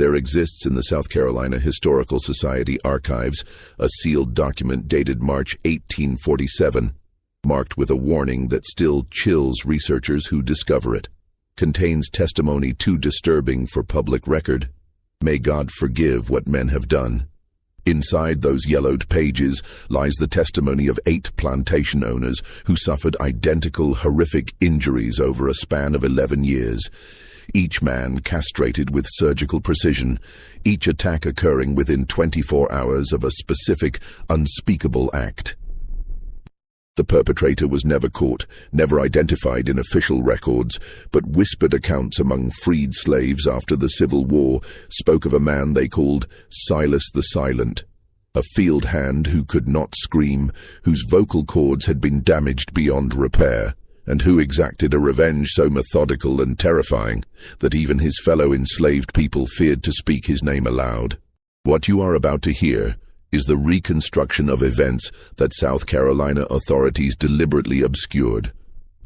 There exists in the South Carolina Historical Society archives a sealed document dated March 1847, marked with a warning that still chills researchers who discover it. Contains testimony too disturbing for public record. May God forgive what men have done. Inside those yellowed pages lies the testimony of 8 plantation owners who suffered identical horrific injuries over a span of 11 years. Each man castrated with surgical precision, each attack occurring within 24 hours of a specific, unspeakable act. The perpetrator was never caught, never identified in official records, but whispered accounts among freed slaves after the Civil War spoke of a man they called Silas the Silent, a field hand who could not scream, whose vocal cords had been damaged beyond repair, and who exacted a revenge so methodical and terrifying that even his fellow enslaved people feared to speak his name aloud. What you are about to hear is the reconstruction of events that South Carolina authorities deliberately obscured,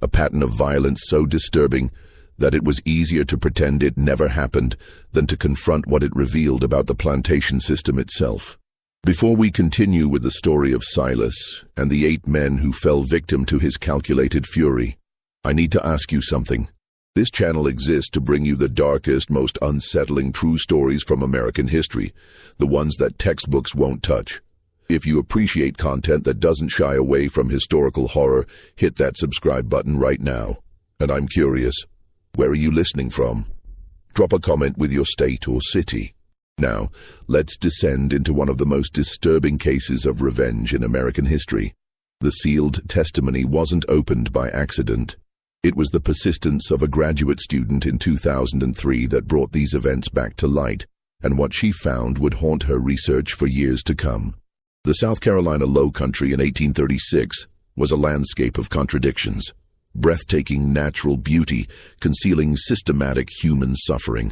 a pattern of violence so disturbing that it was easier to pretend it never happened than to confront what it revealed about the plantation system itself. Before we continue with the story of Silas and the 8 men who fell victim to his calculated fury, I need to ask you something. This channel exists to bring you the darkest, most unsettling true stories from American history, the ones that textbooks won't touch. If you appreciate content that doesn't shy away from historical horror, hit that subscribe button right now. And I'm curious, where are you listening from? Drop a comment with your state or city. Now, let's descend into one of the most disturbing cases of revenge in American history. The sealed testimony wasn't opened by accident. It was the persistence of a graduate student in 2003 that brought these events back to light, and what she found would haunt her research for years to come. The South Carolina Low Country in 1836 was a landscape of contradictions, breathtaking natural beauty concealing systematic human suffering.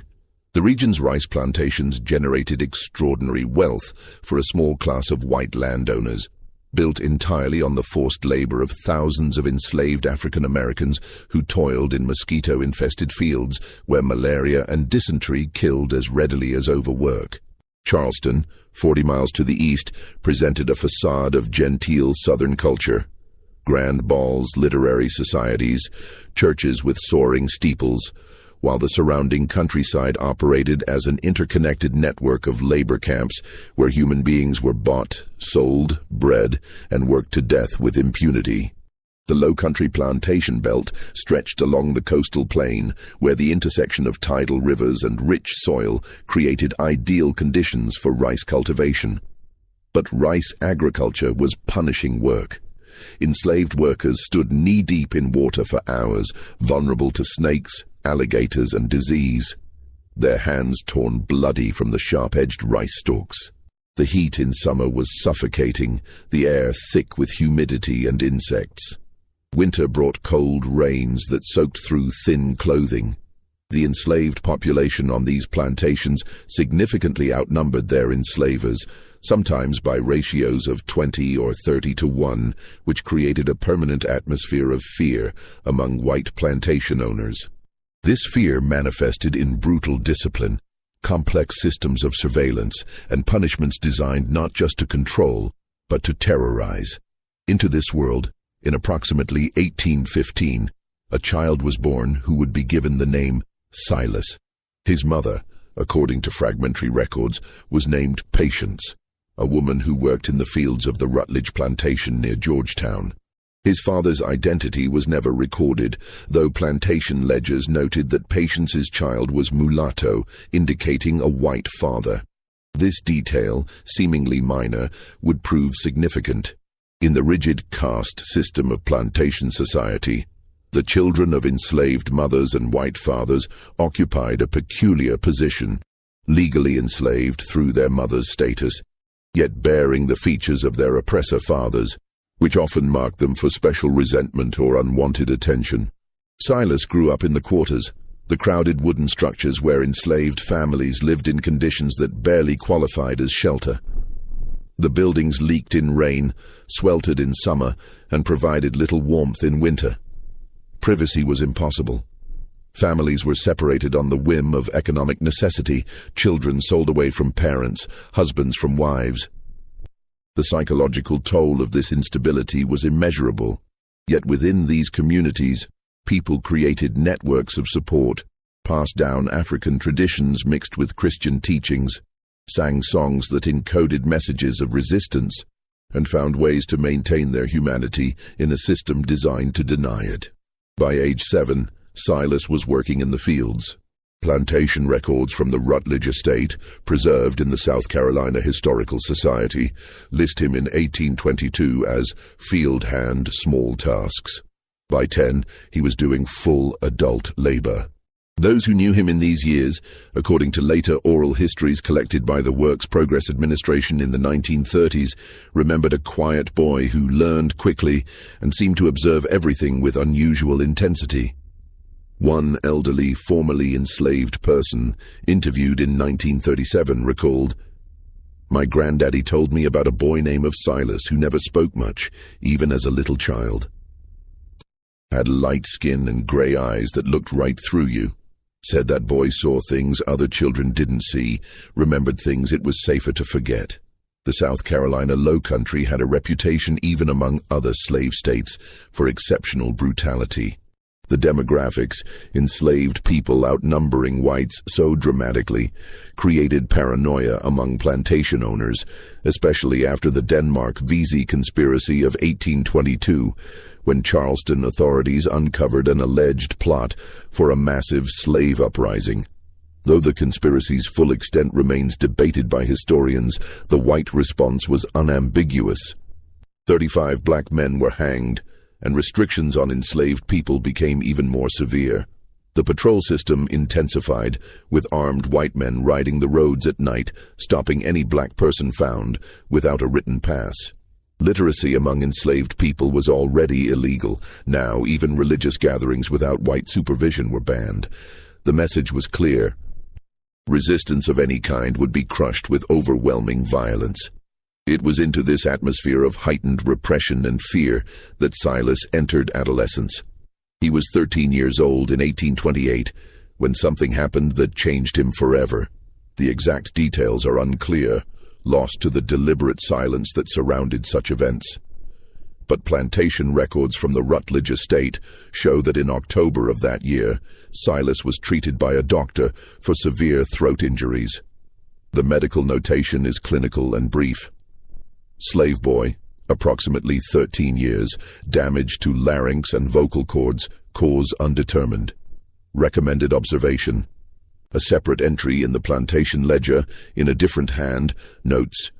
The region's rice plantations generated extraordinary wealth for a small class of white landowners, built entirely on the forced labor of thousands of enslaved African Americans who toiled in mosquito-infested fields where malaria and dysentery killed as readily as overwork. Charleston, 40 miles to the east, presented a facade of genteel Southern culture. Grand balls, literary societies, churches with soaring steeples, while the surrounding countryside operated as an interconnected network of labor camps where human beings were bought, sold, bred, and worked to death with impunity. The low-country plantation belt stretched along the coastal plain, where the intersection of tidal rivers and rich soil created ideal conditions for rice cultivation. But rice agriculture was punishing work. Enslaved workers stood knee-deep in water for hours, vulnerable to snakes, alligators, and disease, their hands torn bloody from the sharp-edged rice stalks. The heat in summer was suffocating, the air thick with humidity and insects. Winter brought cold rains that soaked through thin clothing. The enslaved population on these plantations significantly outnumbered their enslavers, sometimes by ratios of 20 or 30 to 1, which created a permanent atmosphere of fear among white plantation owners. This fear manifested in brutal discipline, complex systems of surveillance, and punishments designed not just to control, but to terrorize. Into this world, in approximately 1815, a child was born who would be given the name Silas. His mother, according to fragmentary records, was named Patience, a woman who worked in the fields of the Rutledge plantation near Georgetown. His father's identity was never recorded, though plantation ledgers noted that Patience's child was mulatto, indicating a white father. This detail, seemingly minor, would prove significant. In the rigid caste system of plantation society, the children of enslaved mothers and white fathers occupied a peculiar position, legally enslaved through their mother's status, yet bearing the features of their oppressor fathers, which often marked them for special resentment or unwanted attention. Silas grew up in the quarters, the crowded wooden structures where enslaved families lived in conditions that barely qualified as shelter. The buildings leaked in rain, sweltered in summer, and provided little warmth in winter. Privacy was impossible. Families were separated on the whim of economic necessity, children sold away from parents, husbands from wives. The psychological toll of this instability was immeasurable. Yet within these communities, people created networks of support, passed down African traditions mixed with Christian teachings, sang songs that encoded messages of resistance, and found ways to maintain their humanity in a system designed to deny it. By age 7, Silas was working in the fields. Plantation records from the Rutledge estate, preserved in the South Carolina Historical Society, list him in 1822 as field hand small tasks. By 10, he was doing full adult labor. Those who knew him in these years, according to later oral histories collected by the Works Progress Administration in the 1930s, remembered a quiet boy who learned quickly and seemed to observe everything with unusual intensity. One elderly, formerly enslaved person, interviewed in 1937, recalled, "My granddaddy told me about a boy named Silas who never spoke much, even as a little child. Had light skin and gray eyes that looked right through you. Said that boy saw things other children didn't see, remembered things it was safer to forget." The South Carolina Low Country had a reputation even among other slave states for exceptional brutality. The demographics, enslaved people outnumbering whites so dramatically, created paranoia among plantation owners, especially after the Denmark-Vesey conspiracy of 1822, when Charleston authorities uncovered an alleged plot for a massive slave uprising. Though the conspiracy's full extent remains debated by historians, the white response was unambiguous. 35 black men were hanged, and restrictions on enslaved people became even more severe. The patrol system intensified, with armed white men riding the roads at night, stopping any black person found without a written pass. Literacy among enslaved people was already illegal. Now, even religious gatherings without white supervision were banned. The message was clear. Resistance of any kind would be crushed with overwhelming violence. It was into this atmosphere of heightened repression and fear that Silas entered adolescence. He was 13 years old in 1828 when something happened that changed him forever. The exact details are unclear, lost to the deliberate silence that surrounded such events. But plantation records from the Rutledge estate show that in October of that year, Silas was treated by a doctor for severe throat injuries. The medical notation is clinical and brief. Slave boy, approximately 13 years, damage to larynx and vocal cords, cause undetermined. Recommended observation. A separate entry in the plantation ledger, in a different hand, notes,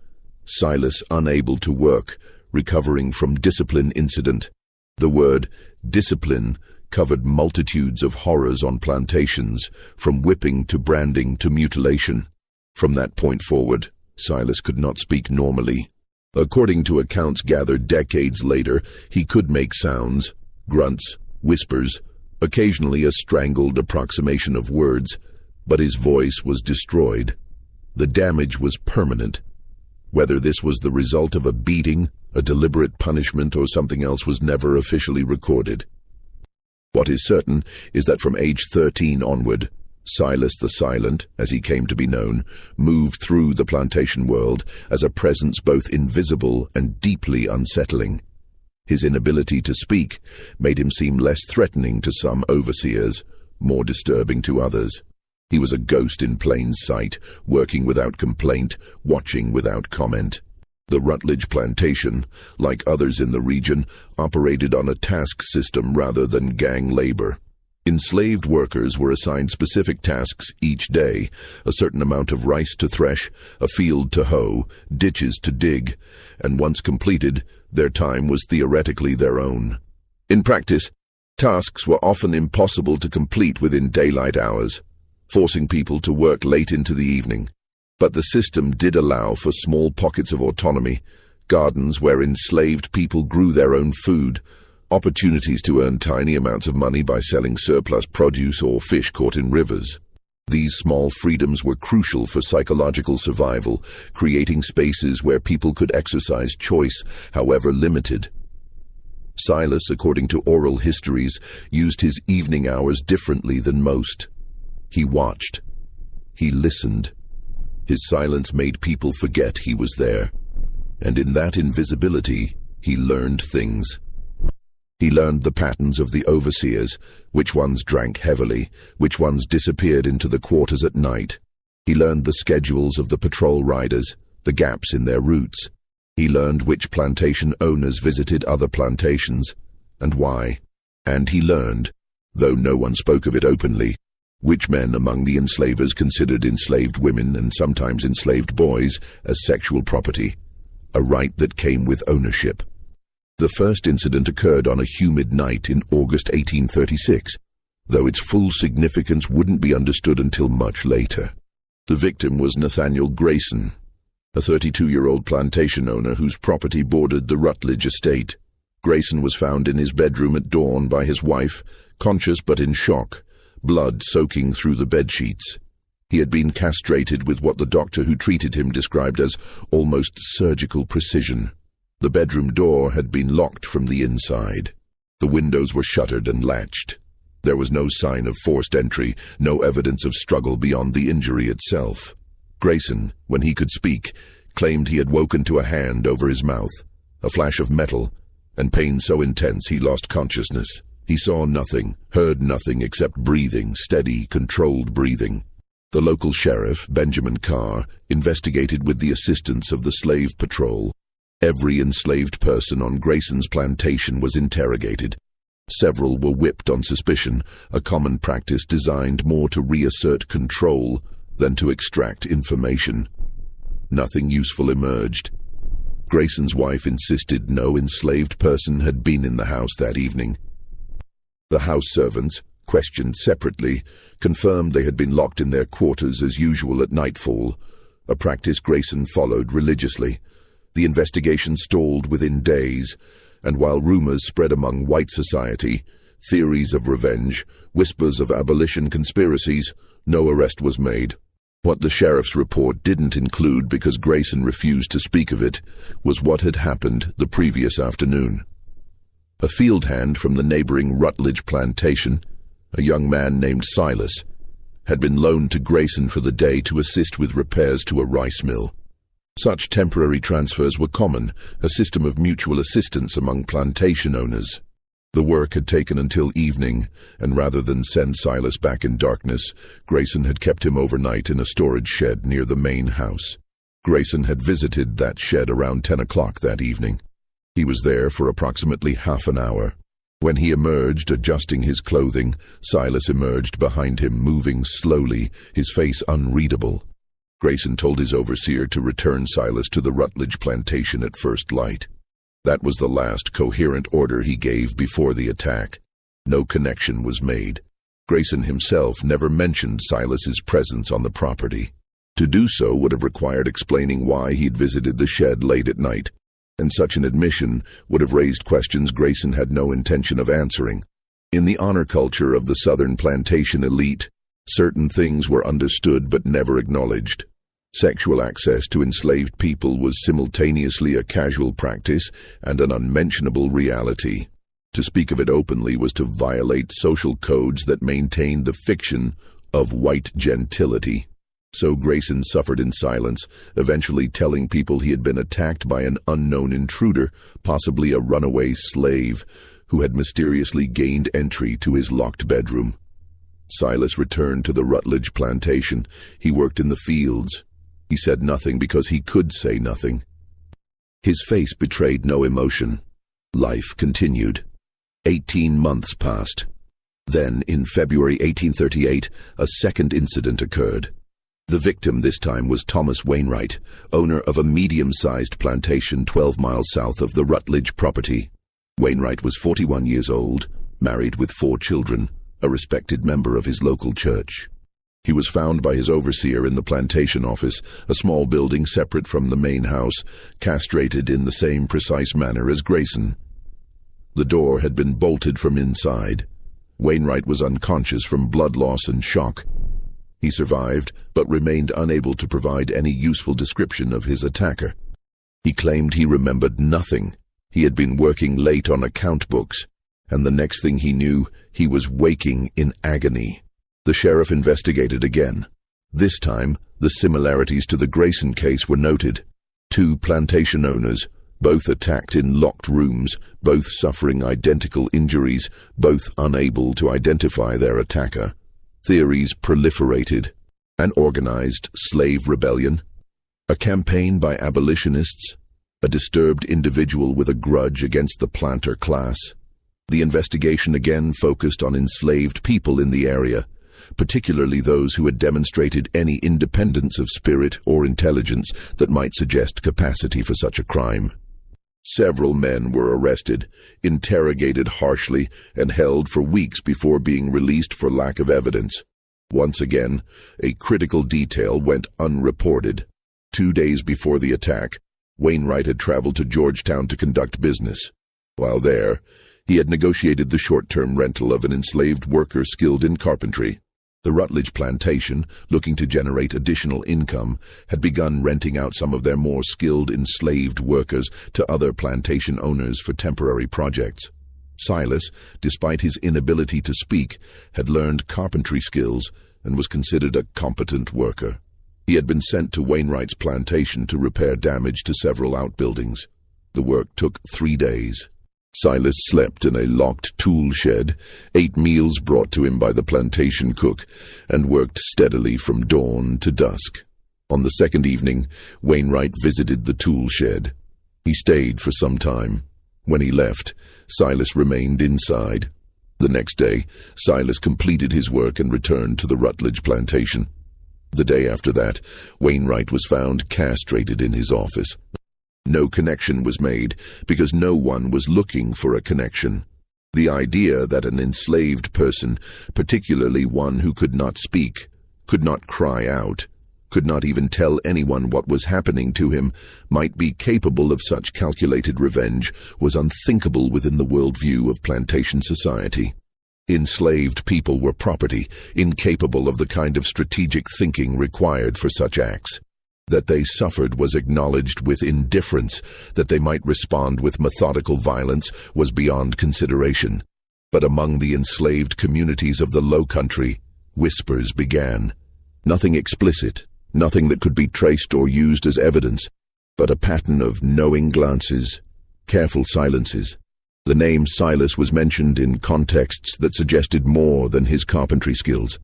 Silas unable to work, recovering from discipline incident. The word discipline covered multitudes of horrors on plantations, from whipping to branding to mutilation. From that point forward, Silas could not speak normally. According to accounts gathered decades later, he could make sounds, grunts, whispers, occasionally a strangled approximation of words, but his voice was destroyed. The damage was permanent. Whether this was the result of a beating, a deliberate punishment, or something else was never officially recorded. What is certain is that from age 13 onward, Silas the Silent, as he came to be known, moved through the plantation world as a presence both invisible and deeply unsettling. His inability to speak made him seem less threatening to some overseers, more disturbing to others. He was a ghost in plain sight, working without complaint, watching without comment. The Rutledge plantation, like others in the region, operated on a task system rather than gang labor. Enslaved workers were assigned specific tasks each day, a certain amount of rice to thresh, a field to hoe, ditches to dig, and once completed, their time was theoretically their own. In practice, tasks were often impossible to complete within daylight hours, forcing people to work late into the evening. But the system did allow for small pockets of autonomy, gardens where enslaved people grew their own food, opportunities to earn tiny amounts of money by selling surplus produce or fish caught in rivers. These small freedoms were crucial for psychological survival, creating spaces where people could exercise choice, however limited. Silas, according to oral histories, used his evening hours differently than most. He watched. He listened. His silence made people forget he was there. And in that invisibility, he learned things. He learned the patterns of the overseers, which ones drank heavily, which ones disappeared into the quarters at night. He learned the schedules of the patrol riders, the gaps in their routes. He learned which plantation owners visited other plantations, and why. And he learned, though no one spoke of it openly, which men among the enslavers considered enslaved women and sometimes enslaved boys as sexual property, a right that came with ownership. The first incident occurred on a humid night in August 1836, though its full significance wouldn't be understood until much later. The victim was Nathaniel Grayson, a 32-year-old plantation owner whose property bordered the Rutledge estate. Grayson was found in his bedroom at dawn by his wife, conscious but in shock, blood soaking through the bedsheets. He had been castrated with what the doctor who treated him described as almost surgical precision. The bedroom door had been locked from the inside. The windows were shuttered and latched. There was no sign of forced entry, no evidence of struggle beyond the injury itself. Grayson, when he could speak, claimed he had woken to a hand over his mouth, a flash of metal, and pain so intense he lost consciousness. He saw nothing, heard nothing except breathing, steady, controlled breathing. The local sheriff, Benjamin Carr, investigated with the assistance of the slave patrol. Every enslaved person on Grayson's plantation was interrogated. Several were whipped on suspicion, a common practice designed more to reassert control than to extract information. Nothing useful emerged. Grayson's wife insisted no enslaved person had been in the house that evening. The house servants, questioned separately, confirmed they had been locked in their quarters as usual at nightfall, a practice Grayson followed religiously. The investigation stalled within days, and while rumors spread among white society, theories of revenge, whispers of abolition conspiracies, no arrest was made. What the sheriff's report didn't include, because Grayson refused to speak of it, was what had happened the previous afternoon. A field hand from the neighboring Rutledge plantation, a young man named Silas, had been loaned to Grayson for the day to assist with repairs to a rice mill. Such temporary transfers were common, a system of mutual assistance among plantation owners. The work had taken until evening, and rather than send Silas back in darkness, Grayson had kept him overnight in a storage shed near the main house. Grayson had visited that shed around 10 o'clock that evening. He was there for approximately half an hour. When he emerged, adjusting his clothing, Silas emerged behind him, moving slowly, his face unreadable. Grayson told his overseer to return Silas to the Rutledge plantation at first light. That was the last coherent order he gave before the attack. No connection was made. Grayson himself never mentioned Silas's presence on the property. To do so would have required explaining why he'd visited the shed late at night, and such an admission would have raised questions Grayson had no intention of answering. In the honor culture of the Southern plantation elite, certain things were understood but never acknowledged. Sexual access to enslaved people was simultaneously a casual practice and an unmentionable reality. To speak of it openly was to violate social codes that maintained the fiction of white gentility. So Grayson suffered in silence, eventually telling people he had been attacked by an unknown intruder, possibly a runaway slave, who had mysteriously gained entry to his locked bedroom. Silas returned to the Rutledge plantation. He worked in the fields. He said nothing because he could say nothing. His face betrayed no emotion. Life continued. 18 months passed. Then, in February 1838, a second incident occurred. The victim this time was Thomas Wainwright, owner of a medium-sized plantation 12 miles south of the Rutledge property. Wainwright was 41 years old, married with 4 children, a respected member of his local church. He was found by his overseer in the plantation office, a small building separate from the main house, castrated in the same precise manner as Grayson. The door had been bolted from inside. Wainwright was unconscious from blood loss and shock. He survived, but remained unable to provide any useful description of his attacker. He claimed he remembered nothing. He had been working late on account books, and the next thing he knew, he was waking in agony. The sheriff investigated again. This time, the similarities to the Grayson case were noted. 2 plantation owners, both attacked in locked rooms, both suffering identical injuries, both unable to identify their attacker. Theories proliferated. An organized slave rebellion, a campaign by abolitionists, a disturbed individual with a grudge against the planter class. The investigation again focused on enslaved people in the area, particularly those who had demonstrated any independence of spirit or intelligence that might suggest capacity for such a crime. Several men were arrested, interrogated harshly, and held for weeks before being released for lack of evidence. Once again, a critical detail went unreported. 2 days before the attack, Wainwright had traveled to Georgetown to conduct business. While there, he had negotiated the short-term rental of an enslaved worker skilled in carpentry. The Rutledge plantation, looking to generate additional income, had begun renting out some of their more skilled enslaved workers to other plantation owners for temporary projects. Silas, despite his inability to speak, had learned carpentry skills and was considered a competent worker. He had been sent to Wainwright's plantation to repair damage to several outbuildings. The work took 3 days. Silas slept in a locked tool shed, ate meals brought to him by the plantation cook, and worked steadily from dawn to dusk. On the second evening, Wainwright visited the tool shed. He stayed for some time. When he left, Silas remained inside. The next day, Silas completed his work and returned to the Rutledge plantation. The day after that, Wainwright was found castrated in his office. No connection was made because no one was looking for a connection. The idea that an enslaved person, particularly one who could not speak, could not cry out, could not even tell anyone what was happening to him, might be capable of such calculated revenge was unthinkable within the worldview of plantation society. Enslaved people were property, incapable of the kind of strategic thinking required for such acts. That they suffered was acknowledged with indifference. That they might respond with methodical violence was beyond consideration. But among the enslaved communities of the Low Country, whispers began. Nothing explicit, nothing that could be traced or used as evidence, but a pattern of knowing glances, careful silences. The name Silas was mentioned in contexts that suggested more than his carpentry skills.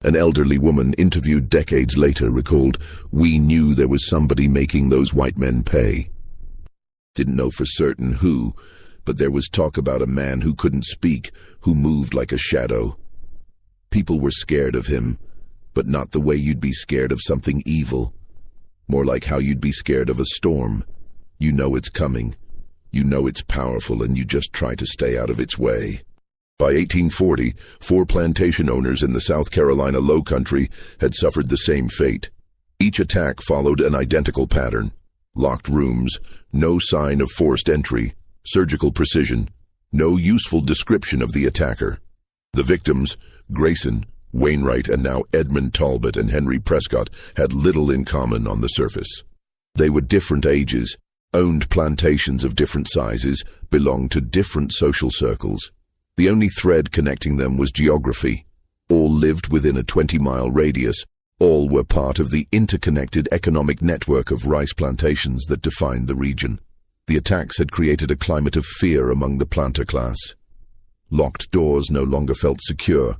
An elderly woman interviewed decades later recalled, "We knew there was somebody making those white men pay." Didn't know for certain who, but there was talk about a man who couldn't speak, who moved like a shadow. People were scared of him, but not the way you'd be scared of something evil. More like how you'd be scared of a storm. You know it's coming. You know it's powerful, and you just try to stay out of its way. By 1840, 4 plantation owners in the South Carolina Low Country had suffered the same fate. Each attack followed an identical pattern. Locked rooms, no sign of forced entry, surgical precision, no useful description of the attacker. The victims, Grayson, Wainwright, and now Edmund Talbot and Henry Prescott, had little in common on the surface. They were different ages, owned plantations of different sizes, belonged to different social circles. The only thread connecting them was geography. All lived within a 20-mile radius. All were part of the interconnected economic network of rice plantations that defined the region. The attacks had created a climate of fear among the planter class. Locked doors no longer felt secure.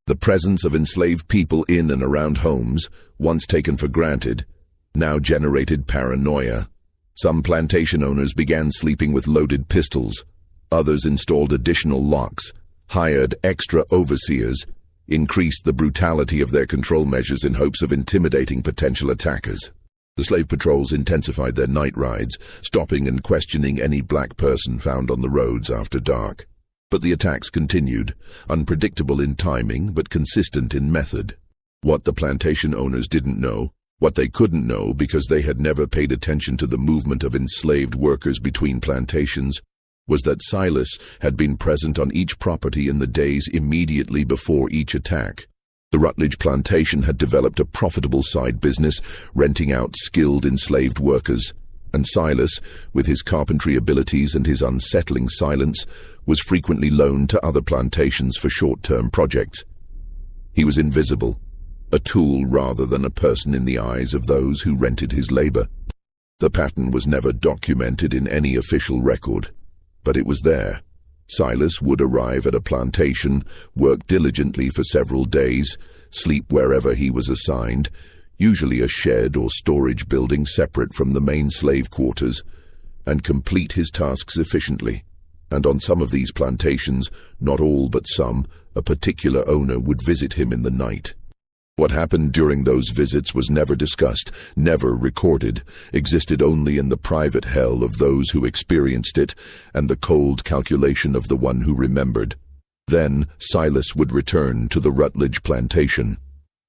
The presence of enslaved people in and around homes, once taken for granted, now generated paranoia. Some plantation owners began sleeping with loaded pistols. Others installed additional locks, hired extra overseers, increased the brutality of their control measures in hopes of intimidating potential attackers. The slave patrols intensified their night rides, stopping and questioning any black person found on the roads after dark. But the attacks continued, unpredictable in timing but consistent in method. What the plantation owners didn't know, what they couldn't know because they had never paid attention to the movement of enslaved workers between plantations, was that Silas had been present on each property in the days immediately before each attack. The Rutledge plantation had developed a profitable side business, renting out skilled enslaved workers. and Silas, with his carpentry abilities and his unsettling silence, was frequently loaned to other plantations for short-term projects. He was invisible, a tool rather than a person in the eyes of those who rented his labor. The pattern was never documented in any official record, but it was there. Silas would arrive at a plantation, work diligently for several days, sleep wherever he was assigned, usually a shed or storage building separate from the main slave quarters, and complete his tasks efficiently. And on some of these plantations, not all but some, a particular owner would visit him in the night. What happened during those visits was never discussed, never recorded, existed only in the private hell of those who experienced it and the cold calculation of the one who remembered. Then Silas would return to the Rutledge plantation,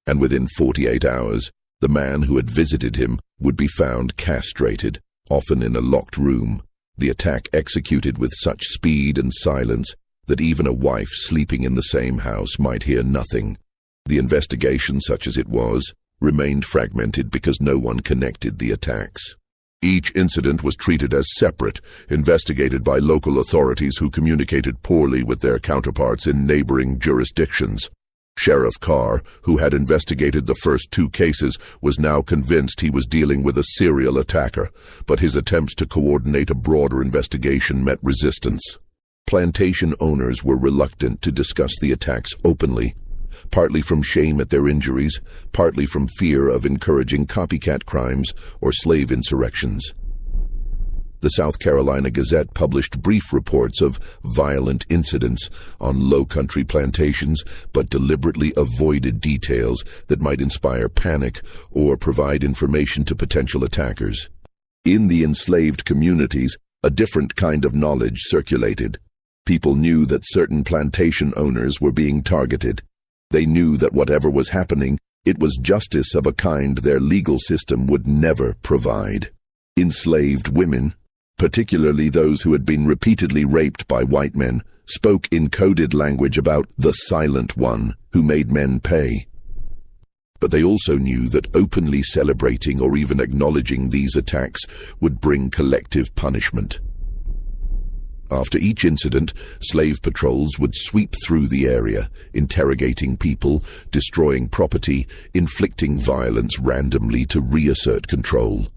and within 48 hours, the man who had visited him would be found castrated, often in a locked room, the attack executed with such speed and silence that even a wife sleeping in the same house might hear nothing. The investigation, such as it was, remained fragmented because no one connected the attacks. Each incident was treated as separate, investigated by local authorities who communicated poorly with their counterparts in neighboring jurisdictions. Sheriff Carr, who had investigated the first 2 cases, was now convinced he was dealing with a serial attacker, but his attempts to coordinate a broader investigation met resistance. Plantation owners were reluctant to discuss the attacks openly, partly from shame at their injuries, partly from fear of encouraging copycat crimes or slave insurrections. The South Carolina Gazette published brief reports of violent incidents on low-country plantations, but deliberately avoided details that might inspire panic or provide information to potential attackers. In the enslaved communities, a different kind of knowledge circulated. People knew that certain plantation owners were being targeted. They knew that whatever was happening, it was justice of a kind their legal system would never provide. Enslaved women, particularly those who had been repeatedly raped by white men, spoke in coded language about the silent one who made men pay. But they also knew that openly celebrating or even acknowledging these attacks would bring collective punishment. After each incident, slave patrols would sweep through the area, interrogating people, destroying property, inflicting violence randomly to reassert control.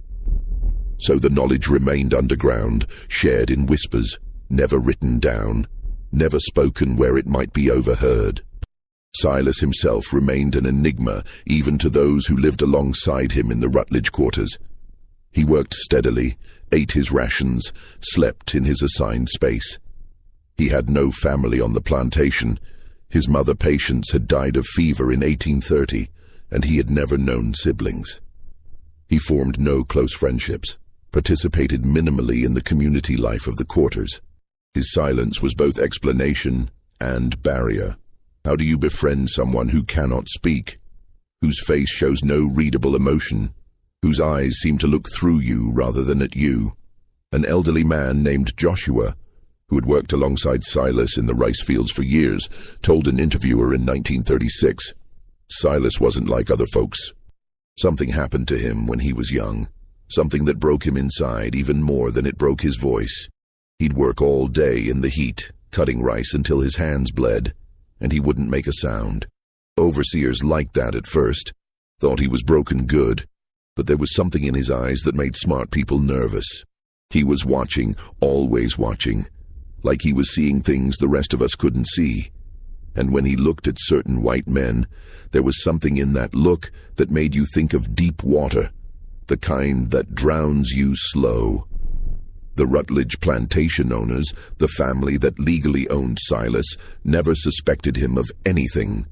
So the knowledge remained underground, shared in whispers, never written down, never spoken where it might be overheard. Silas himself remained an enigma even to those who lived alongside him in the Rutledge quarters. He worked steadily, ate his rations, slept in his assigned space. He had no family on the plantation. His mother Patience had died of fever in 1830, and he had never known siblings. He formed no close friendships, participated minimally in the community life of the quarters. His silence was both explanation and barrier. How do you befriend someone who cannot speak, whose face shows no readable emotion, whose eyes seem to look through you rather than at you? An elderly man named Joshua, who had worked alongside Silas in the rice fields for years, told an interviewer in 1936, Silas wasn't like other folks. Something happened to him when he was young, something that broke him inside even more than it broke his voice. He'd work all day in the heat, cutting rice until his hands bled, and he wouldn't make a sound. Overseers liked that at first, thought he was broken good, but there was something in his eyes that made smart people nervous. He was watching, always watching, like he was seeing things the rest of us couldn't see. And when he looked at certain white men, there was something in that look that made you think of deep water, the kind that drowns you slow. The Rutledge plantation owners, the family that legally owned Silas, never suspected him of anything.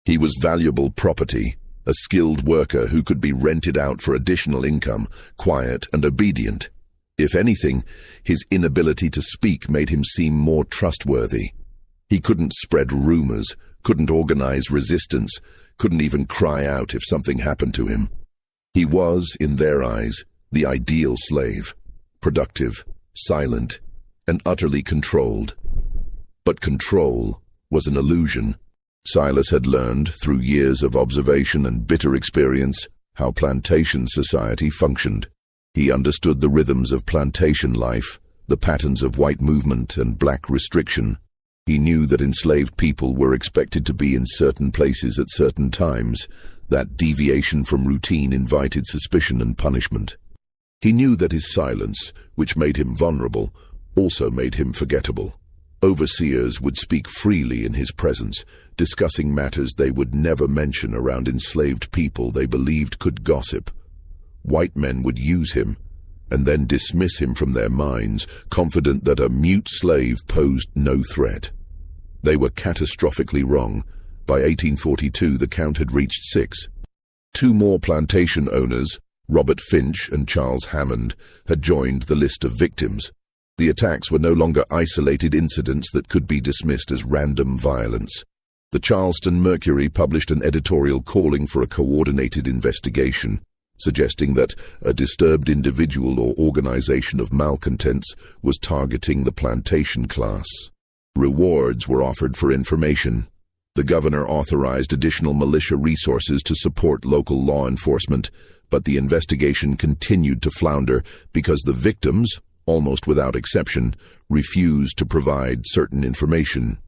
He was valuable property, a skilled worker who could be rented out for additional income, quiet and obedient. If anything, his inability to speak made him seem more trustworthy. He couldn't spread rumors, couldn't organize resistance, couldn't even cry out if something happened to him. He was, in their eyes, the ideal slave, productive, silent, and utterly controlled. But control was an illusion. Silas had learned, through years of observation and bitter experience, how plantation society functioned. He understood the rhythms of plantation life, the patterns of white movement and black restriction. He knew that enslaved people were expected to be in certain places at certain times. That deviation from routine invited suspicion and punishment. He knew that his silence, which made him vulnerable, also made him forgettable. Overseers would speak freely in his presence, discussing matters they would never mention around enslaved people they believed could gossip. White men would use him, and then dismiss him from their minds, confident that a mute slave posed no threat. They were catastrophically wrong. By 1842, the count had reached 6. 2 more plantation owners, Robert Finch and Charles Hammond, had joined the list of victims. The attacks were no longer isolated incidents that could be dismissed as random violence. The Charleston Mercury published an editorial calling for a coordinated investigation, suggesting that a disturbed individual or organization of malcontents was targeting the plantation class. Rewards were offered for information. The governor authorized additional militia resources to support local law enforcement, but the investigation continued to flounder because the victims, almost without exception, refused to provide certain information.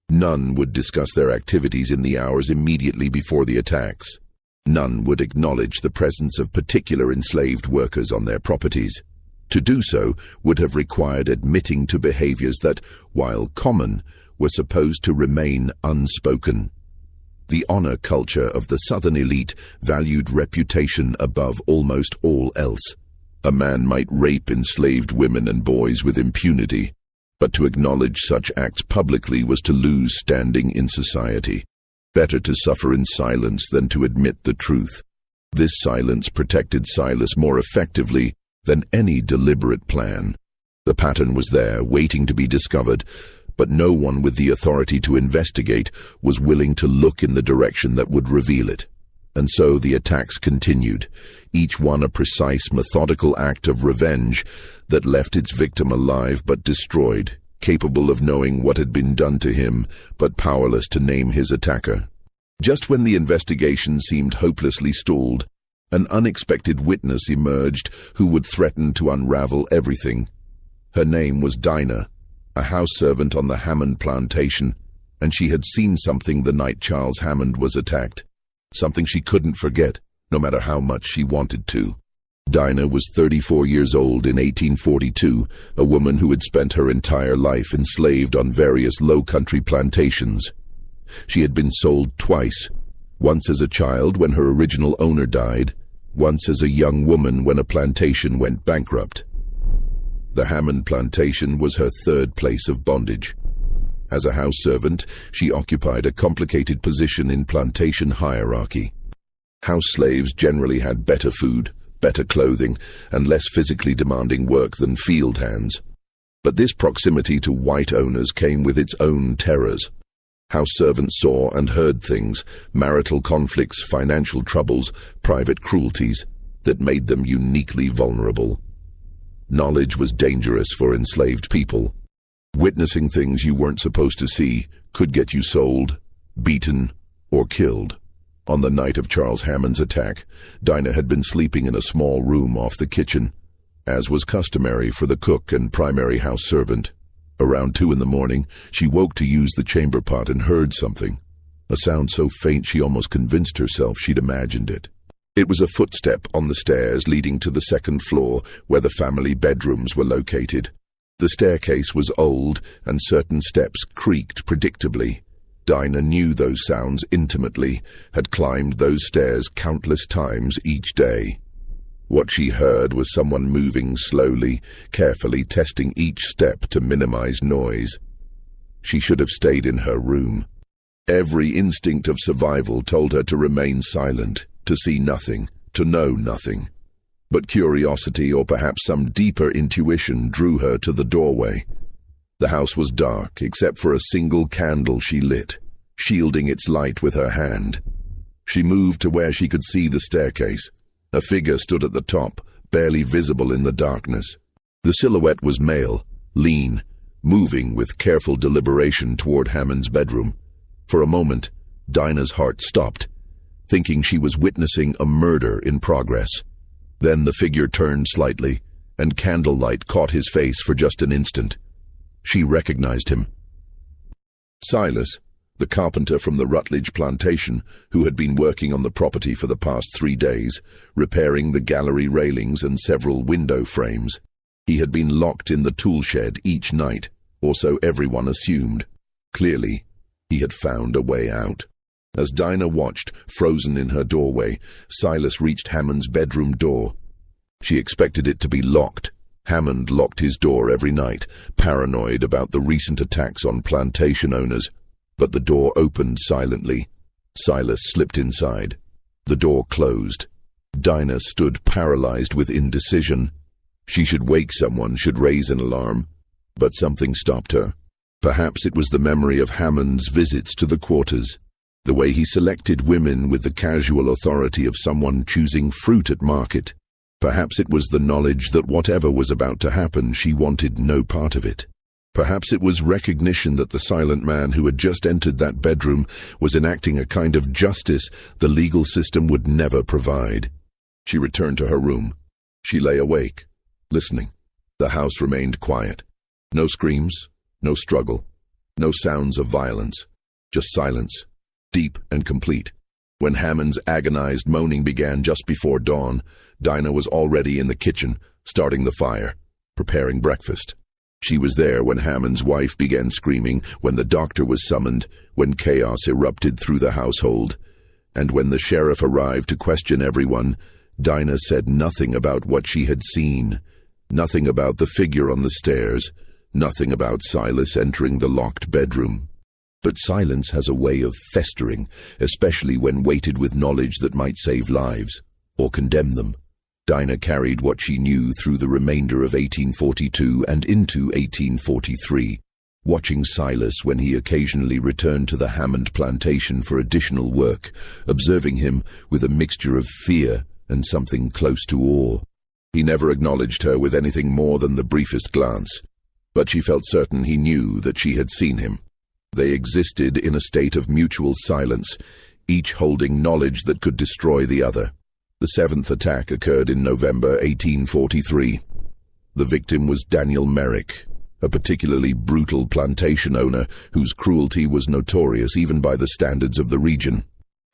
None would discuss their activities in the hours immediately before the attacks. None would acknowledge the presence of particular enslaved workers on their properties. To do so would have required admitting to behaviors that, while common, were supposed to remain unspoken. The honor culture of the Southern elite valued reputation above almost all else. A man might rape enslaved women and boys with impunity, but to acknowledge such acts publicly was to lose standing in society. Better to suffer in silence than to admit the truth. This silence protected Silas more effectively than any deliberate plan. The pattern was there, waiting to be discovered, but no one with the authority to investigate was willing to look in the direction that would reveal it. And so the attacks continued, each one a precise, methodical act of revenge that left its victim alive but destroyed, capable of knowing what had been done to him, but powerless to name his attacker. Just when the investigation seemed hopelessly stalled, an unexpected witness emerged who would threaten to unravel everything. Her name was Dinah, a house servant on the Hammond plantation, and she had seen something the night Charles Hammond was attacked. Something she couldn't forget, no matter how much she wanted to. Dinah was 34 years old in 1842, a woman who had spent her entire life enslaved on various low-country plantations. She had been sold twice, once as a child when her original owner died, once as a young woman when a plantation went bankrupt. The Hammond plantation was her 3rd place of bondage. As a house servant, she occupied a complicated position in plantation hierarchy. House slaves generally had better food, better clothing, and less physically demanding work than field hands. But this proximity to white owners came with its own terrors. House servants saw and heard things, marital conflicts, financial troubles, private cruelties, that made them uniquely vulnerable. Knowledge was dangerous for enslaved people. Witnessing things you weren't supposed to see could get you sold, beaten, or killed. On the night of Charles Hammond's attack, Dinah had been sleeping in a small room off the kitchen, as was customary for the cook and primary house servant. Around 2 a.m, she woke to use the chamber pot and heard something, a sound so faint she almost convinced herself she'd imagined it. It was a footstep on the stairs leading to the 2nd floor where the family bedrooms were located. The staircase was old, and certain steps creaked predictably. Dinah knew those sounds intimately, had climbed those stairs countless times each day. What she heard was someone moving slowly, carefully testing each step to minimize noise. She should have stayed in her room. Every instinct of survival told her to remain silent, to see nothing, to know nothing. But curiosity, or perhaps some deeper intuition, drew her to the doorway. The house was dark, except for a single candle she lit, shielding its light with her hand. She moved to where she could see the staircase. A figure stood at the top, barely visible in the darkness. The silhouette was male, lean, moving with careful deliberation toward Hammond's bedroom. For a moment, Dinah's heart stopped, thinking she was witnessing a murder in progress. Then the figure turned slightly, and candlelight caught his face for just an instant. She recognized him. Silas, the carpenter from the Rutledge plantation, who had been working on the property for the past 3 days, repairing the gallery railings and several window frames. He had been locked in the tool shed each night, or so everyone assumed. Clearly, he had found a way out. As Dinah watched, frozen in her doorway, Silas reached Hammond's bedroom door. She expected it to be locked. Hammond locked his door every night, paranoid about the recent attacks on plantation owners. But the door opened silently. Silas slipped inside. The door closed. Dinah stood paralyzed with indecision. She should wake someone, should raise an alarm. But something stopped her. Perhaps it was the memory of Hammond's visits to the quarters. The way he selected women with the casual authority of someone choosing fruit at market. Perhaps it was the knowledge that whatever was about to happen, she wanted no part of it. Perhaps it was recognition that the silent man who had just entered that bedroom was enacting a kind of justice the legal system would never provide. She returned to her room. She lay awake, listening. The house remained quiet. No screams, no struggle, no sounds of violence, just silence, deep and complete. When Hammond's agonized moaning began just before dawn, Dinah was already in the kitchen, starting the fire, preparing breakfast. She was there when Hammond's wife began screaming, when the doctor was summoned, when chaos erupted through the household. And when the sheriff arrived to question everyone, Dinah said nothing about what she had seen, nothing about the figure on the stairs, nothing about Silas entering the locked bedroom. But silence has a way of festering, especially when weighted with knowledge that might save lives, or condemn them. Dinah carried what she knew through the remainder of 1842 and into 1843, watching Silas when he occasionally returned to the Hammond plantation for additional work, observing him with a mixture of fear and something close to awe. He never acknowledged her with anything more than the briefest glance, but she felt certain he knew that she had seen him. They existed in a state of mutual silence, each holding knowledge that could destroy the other. The 7th attack occurred in November 1843. The victim was Daniel Merrick, a particularly brutal plantation owner whose cruelty was notorious even by the standards of the region.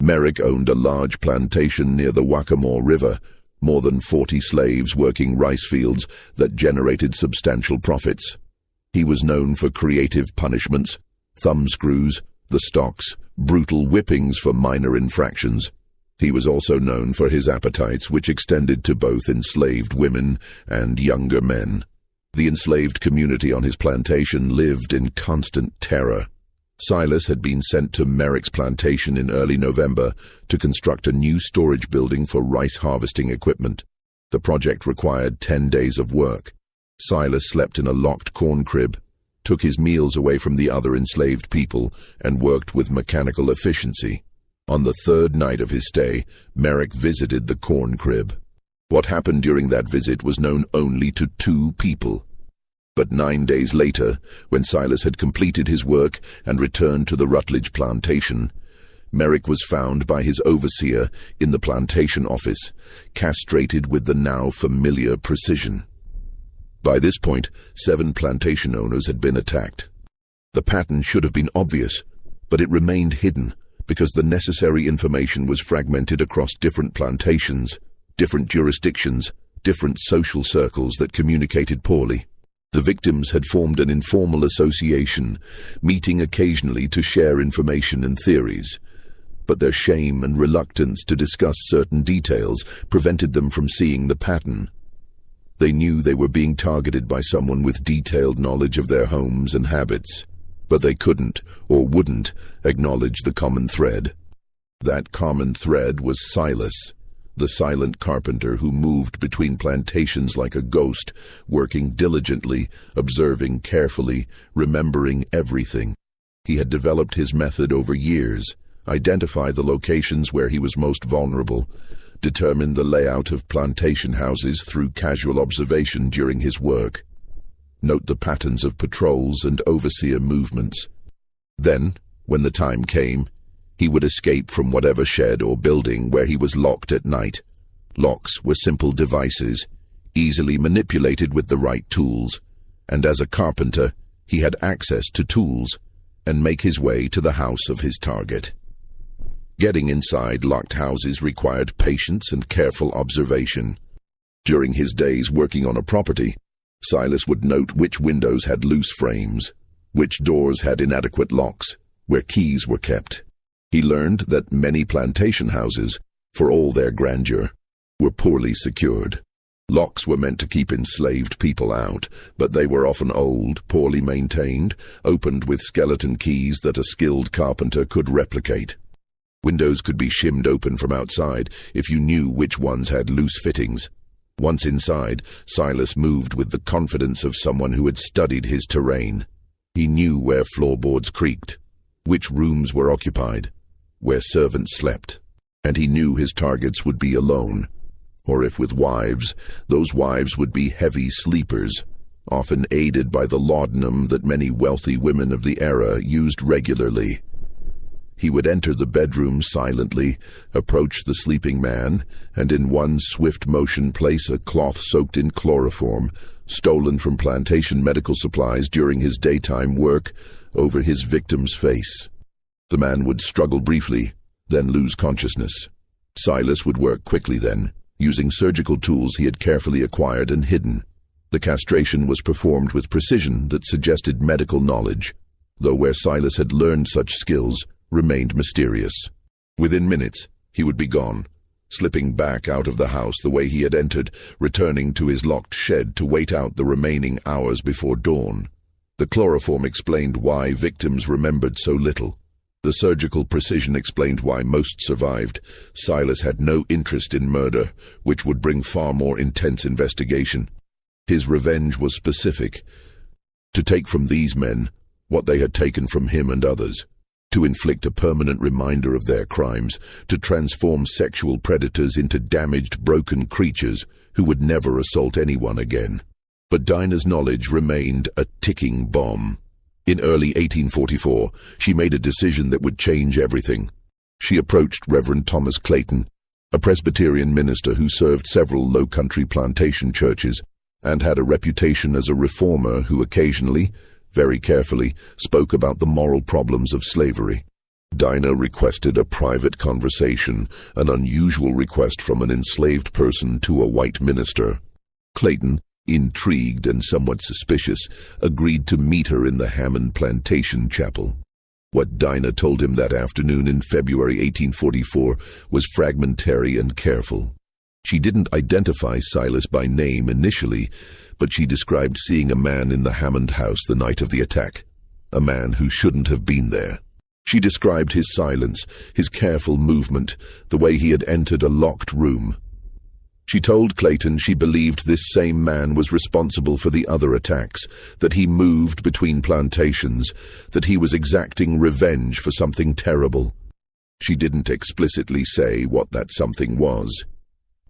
Merrick owned a large plantation near the Waccamaw River, more than 40 slaves working rice fields that generated substantial profits. He was known for creative punishments, thumbscrews, the stocks, brutal whippings for minor infractions. He was also known for his appetites, which extended to both enslaved women and younger men. The enslaved community on his plantation lived in constant terror. Silas had been sent to Merrick's plantation in early November to construct a new storage building for rice harvesting equipment. The project required 10 days of work. Silas slept in a locked corn crib, took his meals away from the other enslaved people, and worked with mechanical efficiency. On the 3rd night of his stay, Merrick visited the corn crib. What happened during that visit was known only to 2 people. But 9 days later, when Silas had completed his work and returned to the Rutledge plantation, Merrick was found by his overseer in the plantation office, castrated with the now familiar precision. By this point, 7 plantation owners had been attacked. The pattern should have been obvious, but it remained hidden because the necessary information was fragmented across different plantations, different jurisdictions, different social circles that communicated poorly. The victims had formed an informal association, meeting occasionally to share information and theories, but their shame and reluctance to discuss certain details prevented them from seeing the pattern. They knew they were being targeted by someone with detailed knowledge of their homes and habits, but they couldn't or wouldn't acknowledge the common thread. That common thread was Silas, the silent carpenter who moved between plantations like a ghost, working diligently, observing carefully, remembering everything. He had developed his method over years, identified the locations where he was most vulnerable, determined the layout of plantation houses through casual observation during his work, note the patterns of patrols and overseer movements. Then, when the time came, he would escape from whatever shed or building where he was locked at night, Locks were simple devices, easily manipulated with the right tools, and as a carpenter, he had access to tools and make his way to the house of his target. Getting inside locked houses required patience and careful observation. During his days working on a property, Silas would note which windows had loose frames, which doors had inadequate locks, where keys were kept. He learned that many plantation houses, for all their grandeur, were poorly secured. Locks were meant to keep enslaved people out, but they were often old, poorly maintained, opened with skeleton keys that a skilled carpenter could replicate. Windows could be shimmed open from outside if you knew which ones had loose fittings. Once inside, Silas moved with the confidence of someone who had studied his terrain. He knew where floorboards creaked, which rooms were occupied, where servants slept, and he knew his targets would be alone. Or if with wives, those wives would be heavy sleepers, often aided by the laudanum that many wealthy women of the era used regularly. He would enter the bedroom silently, approach the sleeping man, and in one swift motion place a cloth soaked in chloroform, stolen from plantation medical supplies during his daytime work, over his victim's face. The man would struggle briefly, then lose consciousness. Silas would work quickly then, using surgical tools he had carefully acquired and hidden. The castration was performed with precision that suggested medical knowledge, though where Silas had learned such skills remained mysterious. Within minutes, he would be gone, slipping back out of the house the way he had entered, returning to his locked shed to wait out the remaining hours before dawn. The chloroform explained why victims remembered so little. The surgical precision explained why most survived. Silas had no interest in murder, which would bring far more intense investigation. His revenge was specific: to take from these men what they had taken from him and others, to inflict a permanent reminder of their crimes, to transform sexual predators into damaged, broken creatures who would never assault anyone again. But Dinah's knowledge remained a ticking bomb. In early 1844, she made a decision that would change everything. She approached Reverend Thomas Clayton, a Presbyterian minister who served several low-country plantation churches and had a reputation as a reformer who occasionally, very carefully, spoke about the moral problems of slavery. Dinah requested a private conversation, an unusual request from an enslaved person to a white minister. Clayton, intrigued and somewhat suspicious, agreed to meet her in the Hammond Plantation Chapel. What Dinah told him that afternoon in February 1844 was fragmentary and careful. She didn't identify Silas by name initially, but she described seeing a man in the Hammond house the night of the attack, a man who shouldn't have been there. She described his silence, his careful movement, the way he had entered a locked room. She told Clayton she believed this same man was responsible for the other attacks, that he moved between plantations, that he was exacting revenge for something terrible. She didn't explicitly say what that something was.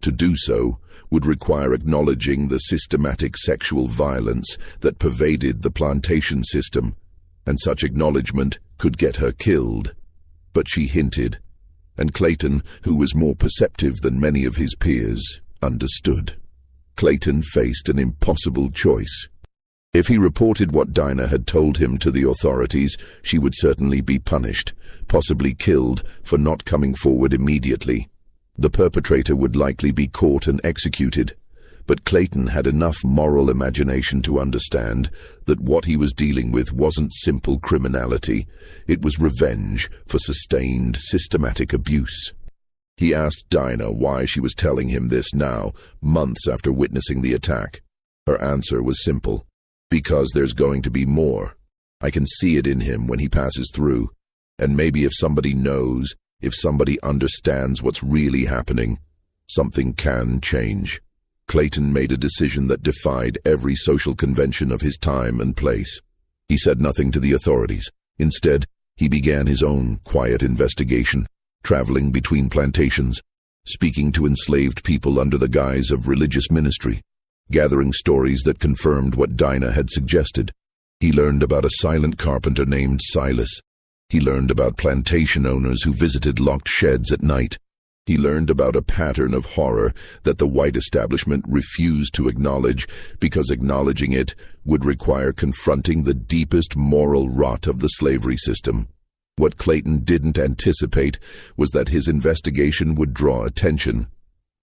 To do so would require acknowledging the systematic sexual violence that pervaded the plantation system, and such acknowledgement could get her killed. But she hinted, and Clayton, who was more perceptive than many of his peers, understood. Clayton faced an impossible choice. If he reported what Dinah had told him to the authorities, she would certainly be punished, possibly killed for not coming forward immediately. The perpetrator would likely be caught and executed, but Clayton had enough moral imagination to understand that what he was dealing with wasn't simple criminality, it was revenge for sustained, systematic abuse. He asked Dinah why she was telling him this now, months after witnessing the attack. Her answer was simple: because there's going to be more. I can see it in him when he passes through, and maybe if somebody knows, if somebody understands what's really happening, something can change. Clayton made a decision that defied every social convention of his time and place. He said nothing to the authorities. Instead, he began his own quiet investigation, traveling between plantations, speaking to enslaved people under the guise of religious ministry, gathering stories that confirmed what Dinah had suggested. He learned about a silent carpenter named Silas. He learned about plantation owners who visited locked sheds at night, He learned about a pattern of horror that the white establishment refused to acknowledge because acknowledging it would require confronting the deepest moral rot of the slavery system. What Clayton didn't anticipate was that his investigation would draw attention.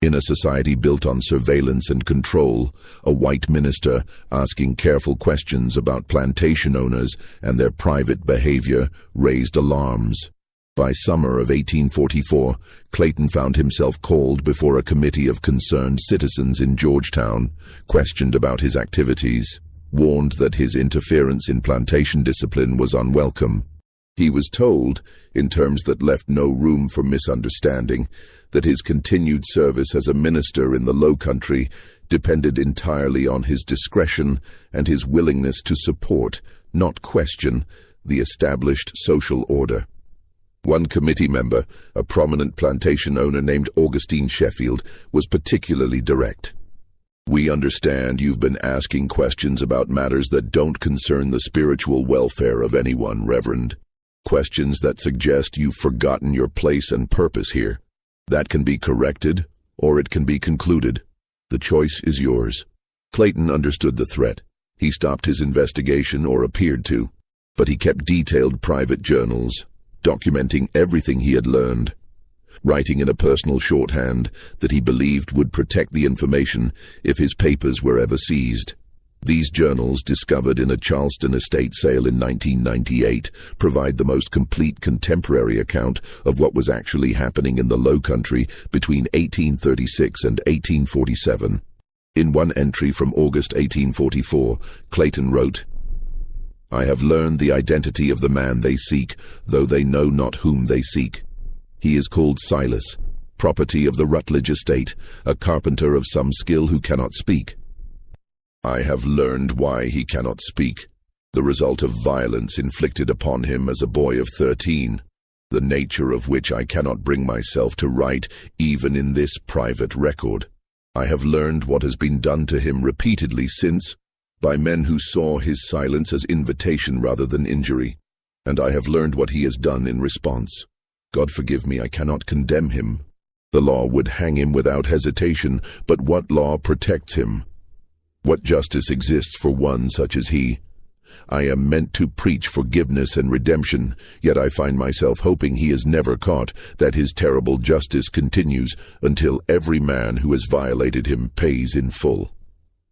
In a society built on surveillance and control, a white minister asking careful questions about plantation owners and their private behavior raised alarms. By summer of 1844, Clayton found himself called before a committee of concerned citizens in Georgetown, questioned about his activities, warned that his interference in plantation discipline was unwelcome. He was told, in terms that left no room for misunderstanding, that his continued service as a minister in the Low Country depended entirely on his discretion and his willingness to support, not question, the established social order. One committee member, a prominent plantation owner named Augustine Sheffield, was particularly direct. "We understand you've been asking questions about matters that don't concern the spiritual welfare of anyone, Reverend. Questions that suggest you've forgotten your place and purpose here. That can be corrected, or it can be concluded. The choice is yours." Clayton understood the threat. He stopped his investigation, or appeared to, but he kept detailed private journals, documenting everything he had learned, writing in a personal shorthand that he believed would protect the information if his papers were ever seized. These journals, discovered in a Charleston estate sale in 1998, provide the most complete contemporary account of what was actually happening in the Low Country between 1836 and 1847. In one entry from August 1844, Clayton wrote, "I have learned the identity of the man they seek, though they know not whom they seek. He is called Silas, property of the Rutledge estate, a carpenter of some skill who cannot speak. I have learned why he cannot speak, the result of violence inflicted upon him as a boy of 13, the nature of which I cannot bring myself to write even in this private record. I have learned what has been done to him repeatedly since, by men who saw his silence as invitation rather than injury, and I have learned what he has done in response. God forgive me, I cannot condemn him. The law would hang him without hesitation, but what law protects him? What justice exists for one such as he? I am meant to preach forgiveness and redemption, yet I find myself hoping he is never caught, that his terrible justice continues until every man who has violated him pays in full."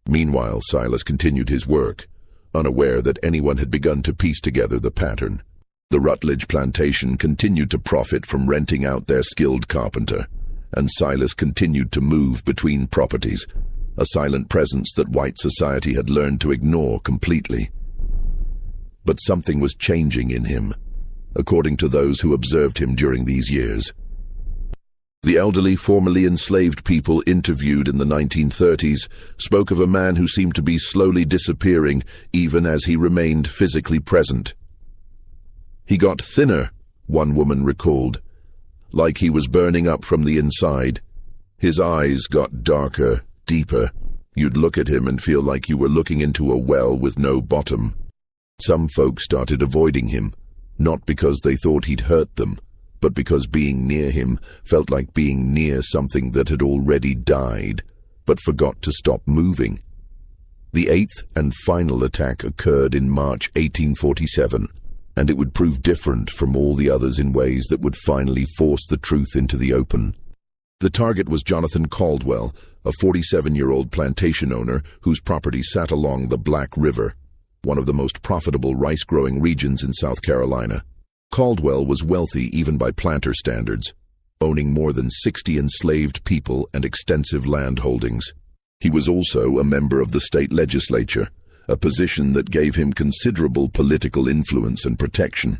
Meanwhile, Silas continued his work, unaware that anyone had begun to piece together the pattern. The Rutledge plantation continued to profit from renting out their skilled carpenter, and Silas continued to move between properties, a silent presence that white society had learned to ignore completely. But something was changing in him, according to those who observed him during these years. The elderly, formerly enslaved people interviewed in the 1930s spoke of a man who seemed to be slowly disappearing even as he remained physically present. "He got thinner," one woman recalled, "like he was burning up from the inside. His eyes got darker, deeper. You'd look at him and feel like you were looking into a well with no bottom." Some folks started avoiding him, not because they thought he'd hurt them, but because being near him felt like being near something that had already died, but forgot to stop moving. The eighth and final attack occurred in March 1847, and it would prove different from all the others in ways that would finally force the truth into the open. The target was Jonathan Caldwell, a 47-year-old plantation owner whose property sat along the Black River, one of the most profitable rice-growing regions in South Carolina. Caldwell was wealthy even by planter standards, owning more than 60 enslaved people and extensive land holdings. He was also a member of the state legislature, a position that gave him considerable political influence and protection.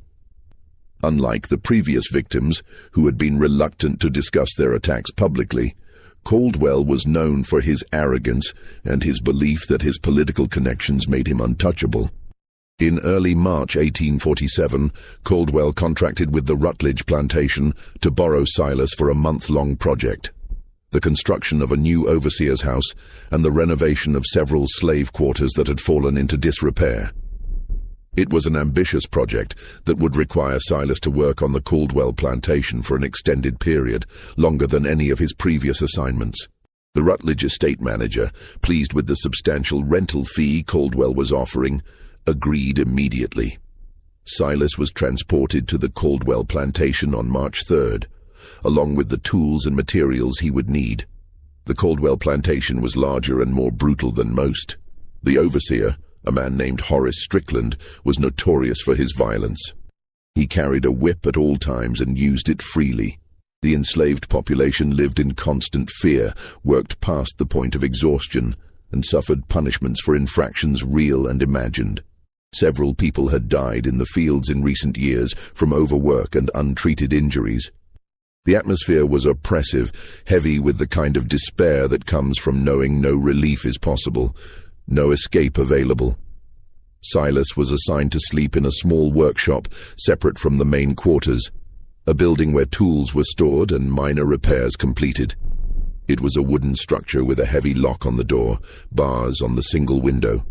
Unlike the previous victims, who had been reluctant to discuss their attacks publicly, Caldwell was known for his arrogance and his belief that his political connections made him untouchable. In early March 1847, Caldwell contracted with the Rutledge plantation to borrow Silas for a month-long project: the construction of a new overseer's house and the renovation of several slave quarters that had fallen into disrepair. It was an ambitious project that would require Silas to work on the Caldwell plantation for an extended period, longer than any of his previous assignments. The Rutledge estate manager, pleased with the substantial rental fee Caldwell was offering, agreed immediately. Silas was transported to the Caldwell plantation on March 3rd, along with the tools and materials he would need. The Caldwell plantation was larger and more brutal than most. The overseer, a man named Horace Strickland, was notorious for his violence. He carried a whip at all times and used it freely. The enslaved population lived in constant fear, worked past the point of exhaustion, and suffered punishments for infractions real and imagined. Several people had died in the fields in recent years from overwork and untreated injuries. The atmosphere was oppressive, heavy with the kind of despair that comes from knowing no relief is possible, no escape available. Silas was assigned to sleep in a small workshop separate from the main quarters, a building where tools were stored and minor repairs completed. It was a wooden structure with a heavy lock on the door, bars on the single window.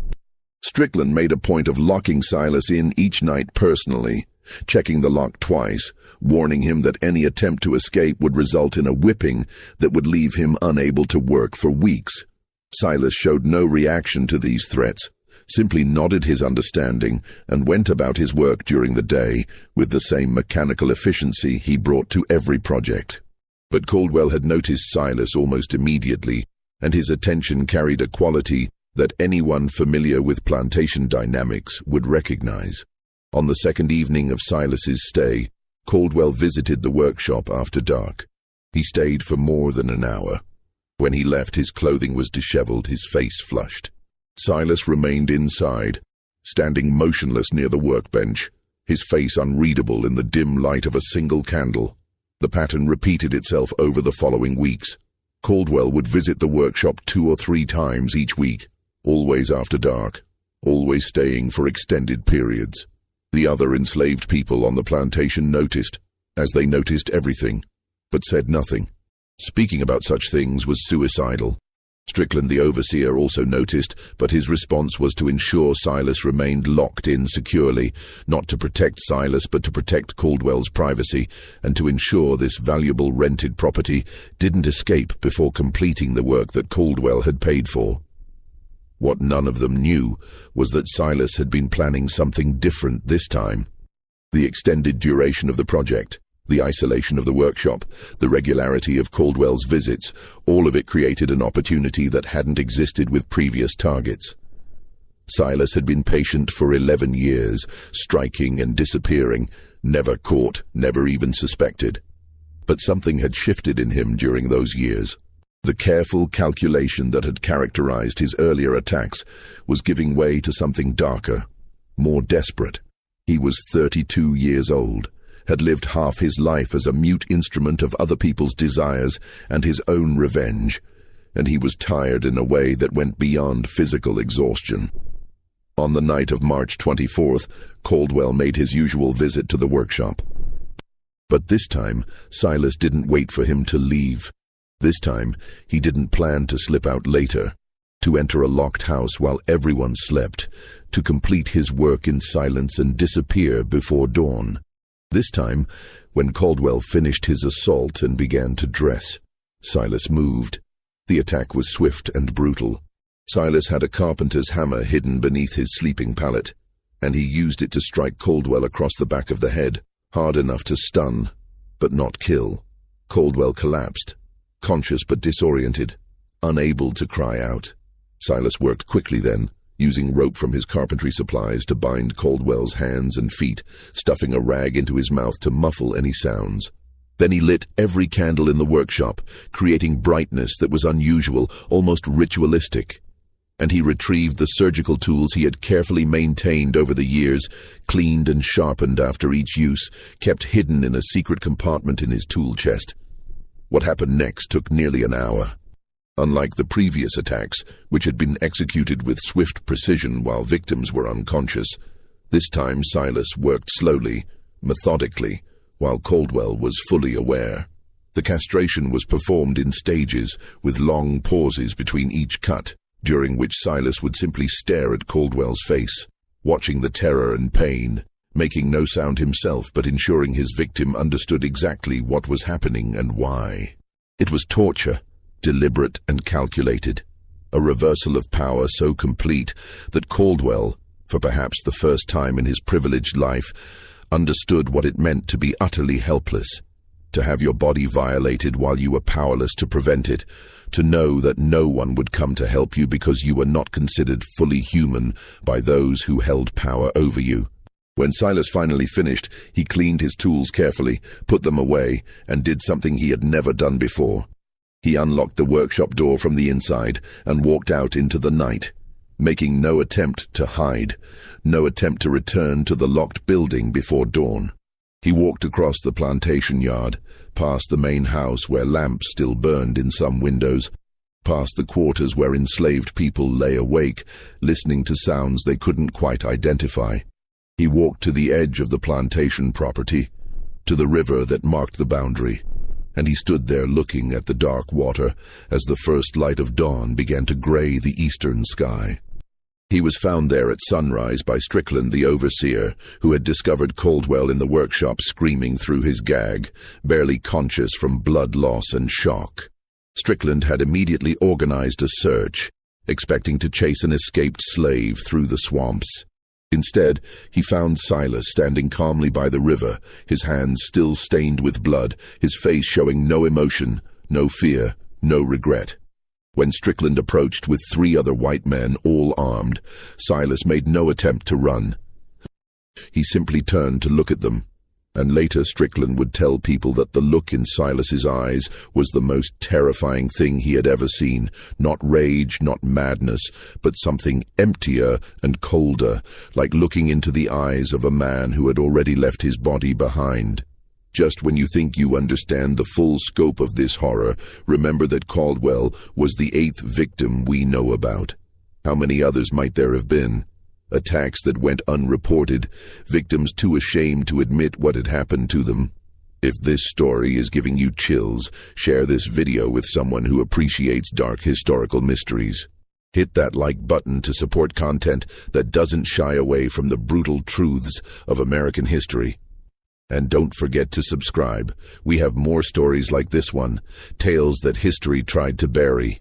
Strickland made a point of locking Silas in each night personally, checking the lock twice, warning him that any attempt to escape would result in a whipping that would leave him unable to work for weeks. Silas showed no reaction to these threats, simply nodded his understanding and went about his work during the day with the same mechanical efficiency he brought to every project. But Caldwell had noticed Silas almost immediately, and his attention carried a quality that anyone familiar with plantation dynamics would recognize. On the second evening of Silas's stay, Caldwell visited the workshop after dark. He stayed for more than an hour. When he left, his clothing was disheveled, his face flushed. Silas remained inside, standing motionless near the workbench, his face unreadable in the dim light of a single candle. The pattern repeated itself over the following weeks. Caldwell would visit the workshop 2 or 3 times each week, always after dark, always staying for extended periods. The other enslaved people on the plantation noticed, as they noticed everything, but said nothing. Speaking about such things was suicidal. Strickland, the overseer, also noticed, but his response was to ensure Silas remained locked in securely, not to protect Silas but to protect Caldwell's privacy, and to ensure this valuable rented property didn't escape before completing the work that Caldwell had paid for. What none of them knew was that Silas had been planning something different this time. The extended duration of the project, the isolation of the workshop, the regularity of Caldwell's visits, all of it created an opportunity that hadn't existed with previous targets. Silas had been patient for 11 years, striking and disappearing, never caught, never even suspected. But something had shifted in him during those years. The careful calculation that had characterized his earlier attacks was giving way to something darker, more desperate. He was 32 years old, had lived half his life as a mute instrument of other people's desires and his own revenge, and he was tired in a way that went beyond physical exhaustion. On the night of March 24th, Caldwell made his usual visit to the workshop. But this time, Silas didn't wait for him to leave. This time, he didn't plan to slip out later, to enter a locked house while everyone slept, to complete his work in silence and disappear before dawn. This time, when Caldwell finished his assault and began to dress, Silas moved. The attack was swift and brutal. Silas had a carpenter's hammer hidden beneath his sleeping pallet, and he used it to strike Caldwell across the back of the head, hard enough to stun, but not kill. Caldwell collapsed, conscious but disoriented, unable to cry out. Silas worked quickly then, using rope from his carpentry supplies to bind Caldwell's hands and feet, stuffing a rag into his mouth to muffle any sounds. Then he lit every candle in the workshop, creating brightness that was unusual, almost ritualistic. And he retrieved the surgical tools he had carefully maintained over the years, cleaned and sharpened after each use, kept hidden in a secret compartment in his tool chest. What happened next took nearly an hour. Unlike the previous attacks, which had been executed with swift precision while victims were unconscious, this time Silas worked slowly, methodically, while Caldwell was fully aware. The castration was performed in stages, with long pauses between each cut, during which Silas would simply stare at Caldwell's face, watching the terror and pain, making no sound himself but ensuring his victim understood exactly what was happening and why. It was torture, deliberate and calculated, a reversal of power so complete that Caldwell, for perhaps the first time in his privileged life, understood what it meant to be utterly helpless, to have your body violated while you were powerless to prevent it, to know that no one would come to help you because you were not considered fully human by those who held power over you. When Silas finally finished, he cleaned his tools carefully, put them away, and did something he had never done before. He unlocked the workshop door from the inside and walked out into the night, making no attempt to hide, no attempt to return to the locked building before dawn. He walked across the plantation yard, past the main house where lamps still burned in some windows, past the quarters where enslaved people lay awake, listening to sounds they couldn't quite identify. He walked to the edge of the plantation property, to the river that marked the boundary, and he stood there looking at the dark water as the first light of dawn began to gray the eastern sky. He was found there at sunrise by Strickland, the overseer, who had discovered Caldwell in the workshop screaming through his gag, barely conscious from blood loss and shock. Strickland had immediately organized a search, expecting to chase an escaped slave through the swamps. Instead, he found Silas standing calmly by the river, his hands still stained with blood, his face showing no emotion, no fear, no regret. When Strickland approached with 3 other white men, all armed, Silas made no attempt to run. He simply turned to look at them, and later Strickland would tell people that the look in Silas's eyes was the most terrifying thing he had ever seen. Not rage, not madness, but something emptier and colder, like looking into the eyes of a man who had already left his body behind. Just when you think you understand the full scope of this horror, remember that Caldwell was the 8th victim we know about. How many others might there have been? Attacks that went unreported, victims too ashamed to admit what had happened to them. If this story is giving you chills, share this video with someone who appreciates dark historical mysteries. Hit that like button to support content that doesn't shy away from the brutal truths of American history. And don't forget to subscribe. We have more stories like this one, tales that history tried to bury.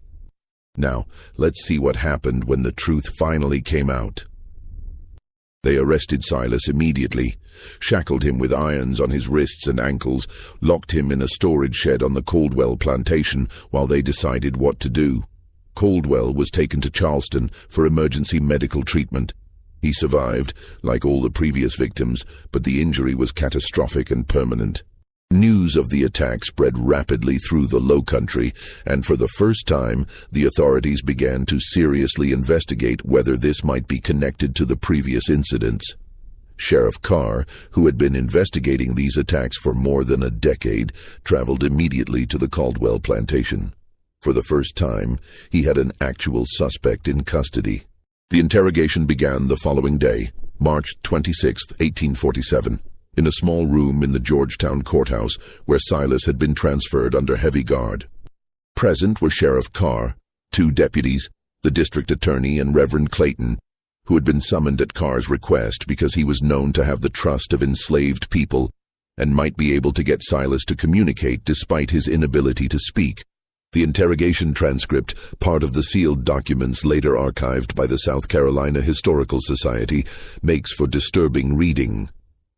Now, let's see what happened when the truth finally came out. They arrested Silas immediately, shackled him with irons on his wrists and ankles, locked him in a storage shed on the Caldwell plantation while they decided what to do. Caldwell was taken to Charleston for emergency medical treatment. He survived, like all the previous victims, but the injury was catastrophic and permanent. News of the attack spread rapidly through the Lowcountry, and for the first time, the authorities began to seriously investigate whether this might be connected to the previous incidents. Sheriff Carr, who had been investigating these attacks for more than a decade, traveled immediately to the Caldwell plantation. For the first time, he had an actual suspect in custody. The interrogation began the following day, March 26, 1847, in a small room in the Georgetown courthouse where Silas had been transferred under heavy guard. Present were Sheriff Carr, 2 deputies, the district attorney, and Reverend Clayton, who had been summoned at Carr's request because he was known to have the trust of enslaved people and might be able to get Silas to communicate despite his inability to speak. The interrogation transcript, part of the sealed documents later archived by the South Carolina Historical Society, makes for disturbing reading.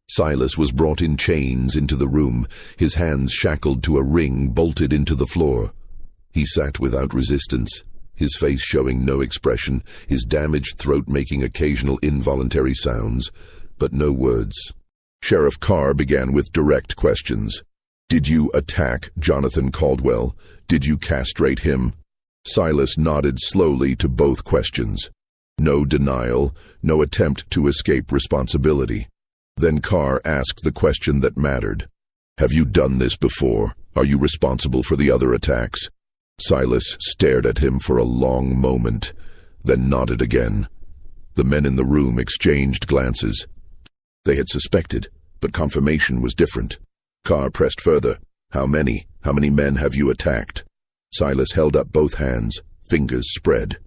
Silas was brought in chains into the room, his hands shackled to a ring bolted into the floor. He sat without resistance, his face showing no expression, his damaged throat making occasional involuntary sounds, but no words. Sheriff Carr began with direct questions. Did you attack Jonathan Caldwell? Did you castrate him? Silas nodded slowly to both questions. No denial, no attempt to escape responsibility. Then Carr asked the question that mattered. Have you done this before? Are you responsible for the other attacks? Silas stared at him for a long moment, then nodded again. The men in the room exchanged glances. They had suspected, but confirmation was different. Carr pressed further. How many men have you attacked? Silas held up both hands, fingers spread.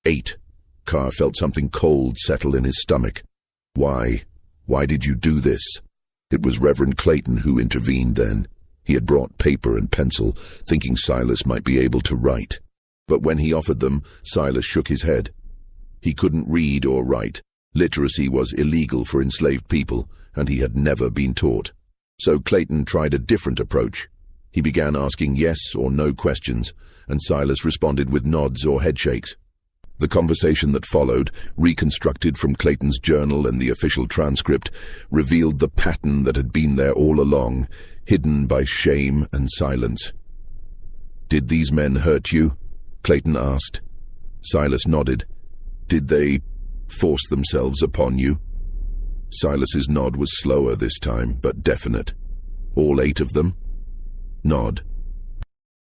8. Carr felt something cold settle in his stomach. Why? Why did you do this? It was Reverend Clayton who intervened then. He had brought paper and pencil, thinking Silas might be able to write. But when he offered them, Silas shook his head. He couldn't read or write. Literacy was illegal for enslaved people, and he had never been taught. So Clayton tried a different approach. He began asking yes or no questions, and Silas responded with nods or headshakes. The conversation that followed, reconstructed from Clayton's journal and the official transcript, revealed the pattern that had been there all along, hidden by shame and silence. "Did these men hurt you?" Clayton asked. Silas nodded. "Did they force themselves upon you?" Silas's nod was slower this time, but definite. "All 8 of them?" Nod.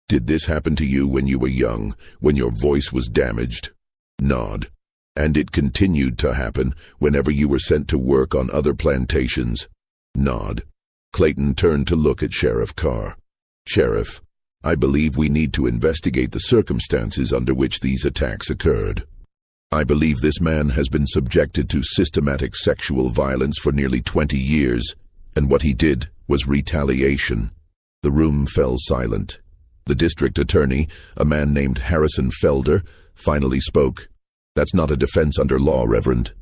"Did this happen to you when you were young, when your voice was damaged?" Nod. "And it continued to happen whenever you were sent to work on other plantations?" Nod. Clayton turned to look at Sheriff Carr. "Sheriff, I believe we need to investigate the circumstances under which these attacks occurred. I believe this man has been subjected to systematic sexual violence for nearly 20 years, and what he did was retaliation." The room fell silent. The district attorney, a man named Harrison Felder, finally spoke. "That's not a defense under law, Reverend.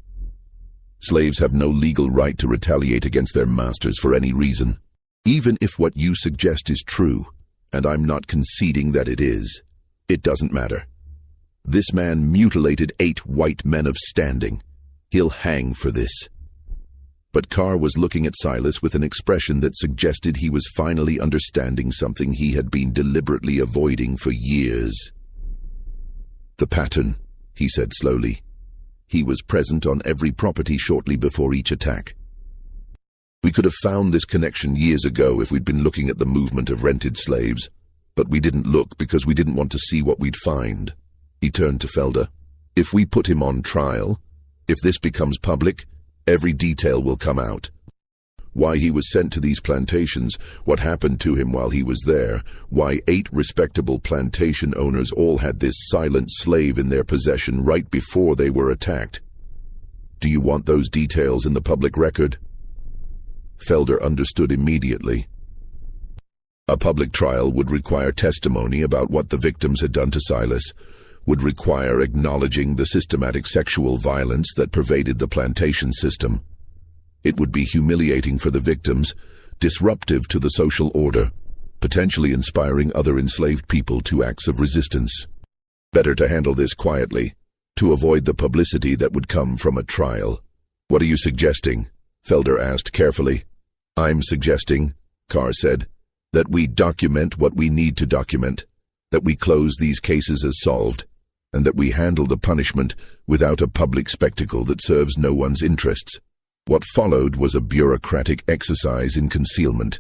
Slaves have no legal right to retaliate against their masters for any reason. Even if what you suggest is true, and I'm not conceding that it is, it doesn't matter. This man mutilated 8 white men of standing. He'll hang for this." But Carr was looking at Silas with an expression that suggested he was finally understanding something he had been deliberately avoiding for years. "The pattern," he said slowly. "He was present on every property shortly before each attack. We could have found this connection years ago if we'd been looking at the movement of rented slaves, but we didn't look because we didn't want to see what we'd find." He turned to Felder. "If we put him on trial, if this becomes public, every detail will come out. Why he was sent to these plantations, what happened to him while he was there, why 8 respectable plantation owners all had this silent slave in their possession right before they were attacked. Do you want those details in the public record?" Felder understood immediately. A public trial would require testimony about what the victims had done to Silas, would require acknowledging the systematic sexual violence that pervaded the plantation system. It would be humiliating for the victims, disruptive to the social order, potentially inspiring other enslaved people to acts of resistance. Better to handle this quietly, to avoid the publicity that would come from a trial. "What are you suggesting?" Felder asked carefully. "I'm suggesting," Carr said, "that we document what we need to document, that we close these cases as solved, and that we handle the punishment without a public spectacle that serves no one's interests." What followed was a bureaucratic exercise in concealment.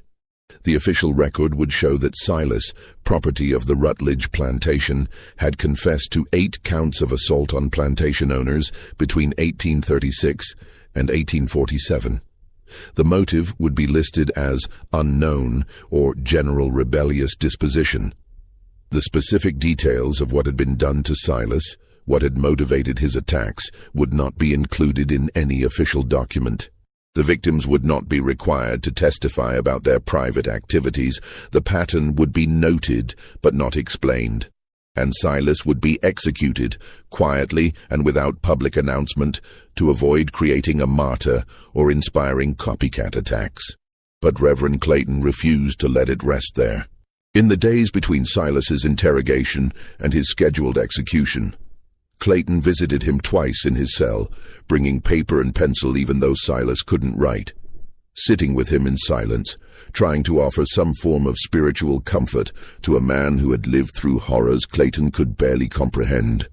The official record would show that Silas, property of the Rutledge plantation, had confessed to 8 counts of assault on plantation owners between 1836 and 1847. The motive would be listed as unknown or general rebellious disposition. The specific details of what had been done to Silas, what had motivated his attacks, would not be included in any official document. The victims would not be required to testify about their private activities. The pattern would be noted but not explained. And Silas would be executed, quietly and without public announcement, to avoid creating a martyr or inspiring copycat attacks. But Reverend Clayton refused to let it rest there. In the days between Silas's interrogation and his scheduled execution, Clayton visited him twice in his cell, bringing paper and pencil even though Silas couldn't write. Sitting with him in silence, trying to offer some form of spiritual comfort to a man who had lived through horrors Clayton could barely comprehend.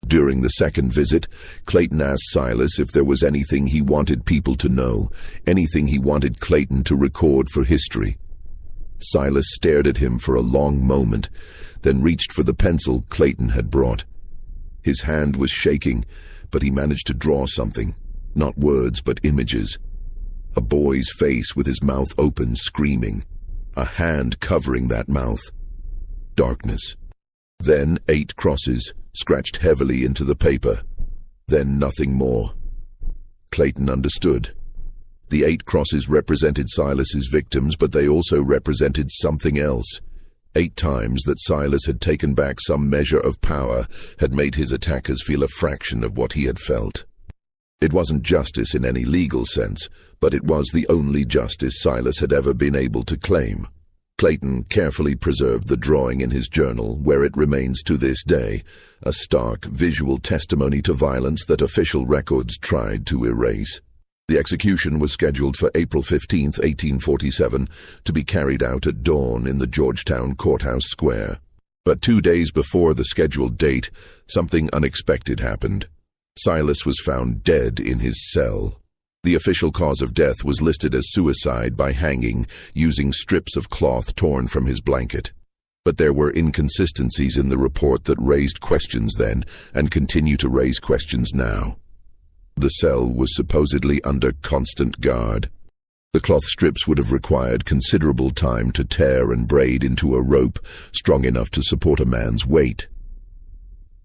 During the second visit, Clayton asked Silas if there was anything he wanted people to know, anything he wanted Clayton to record for history. Silas stared at him for a long moment, then reached for the pencil Clayton had brought. His hand was shaking, but he managed to draw something, not words but images. A boy's face with his mouth open, screaming. A hand covering that mouth. Darkness. Then 8 crosses, scratched heavily into the paper. Then nothing more. Clayton understood. The 8 crosses represented Silas's victims, but they also represented something else. 8 times that Silas had taken back some measure of power had made his attackers feel a fraction of what he had felt. It wasn't justice in any legal sense, but it was the only justice Silas had ever been able to claim. Clayton carefully preserved the drawing in his journal, where it remains to this day, a stark visual testimony to violence that official records tried to erase. The execution was scheduled for April 15, 1847, to be carried out at dawn in the Georgetown Courthouse Square. But 2 days before the scheduled date, something unexpected happened. Silas was found dead in his cell. The official cause of death was listed as suicide by hanging, using strips of cloth torn from his blanket. But there were inconsistencies in the report that raised questions then, and continue to raise questions now. The cell was supposedly under constant guard. The cloth strips would have required considerable time to tear and braid into a rope strong enough to support a man's weight.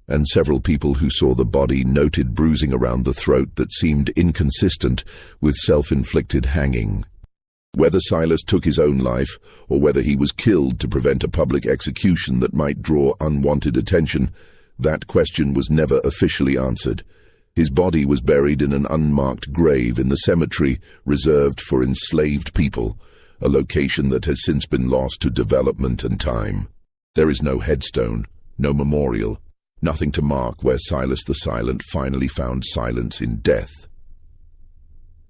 And several people who saw the body noted bruising around the throat that seemed inconsistent with self-inflicted hanging. Whether Silas took his own life, or whether he was killed to prevent a public execution that might draw unwanted attention, that question was never officially answered. His body was buried in an unmarked grave in the cemetery reserved for enslaved people, a location that has since been lost to development and time. There is no headstone, no memorial, nothing to mark where Silas the Silent finally found silence in death.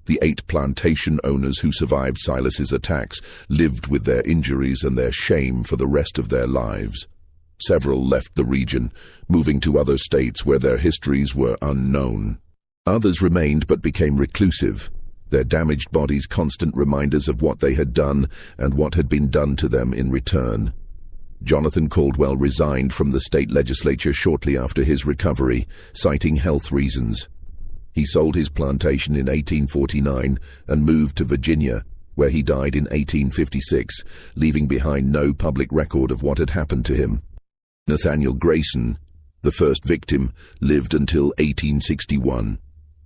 The 8 plantation owners who survived Silas's attacks lived with their injuries and their shame for the rest of their lives. Several left the region, moving to other states where their histories were unknown. Others remained but became reclusive, their damaged bodies constant reminders of what they had done and what had been done to them in return. Jonathan Caldwell resigned from the state legislature shortly after his recovery, citing health reasons. He sold his plantation in 1849 and moved to Virginia, where he died in 1856, leaving behind no public record of what had happened to him. Nathaniel Grayson, the first victim, lived until 1861,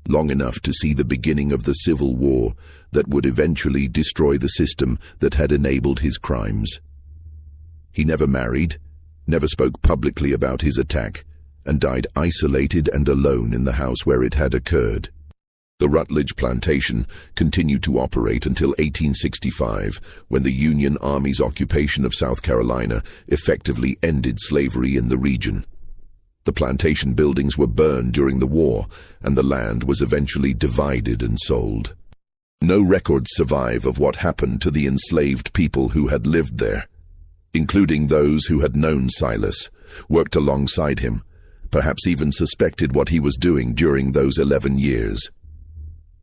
long enough to see the beginning of the Civil War that would eventually destroy the system that had enabled his crimes. He never married, never spoke publicly about his attack, and died isolated and alone in the house where it had occurred. The Rutledge plantation continued to operate until 1865, when the Union Army's occupation of South Carolina effectively ended slavery in the region. The plantation buildings were burned during the war, and the land was eventually divided and sold. No records survive of what happened to the enslaved people who had lived there, including those who had known Silas, worked alongside him, perhaps even suspected what he was doing during those 11 years.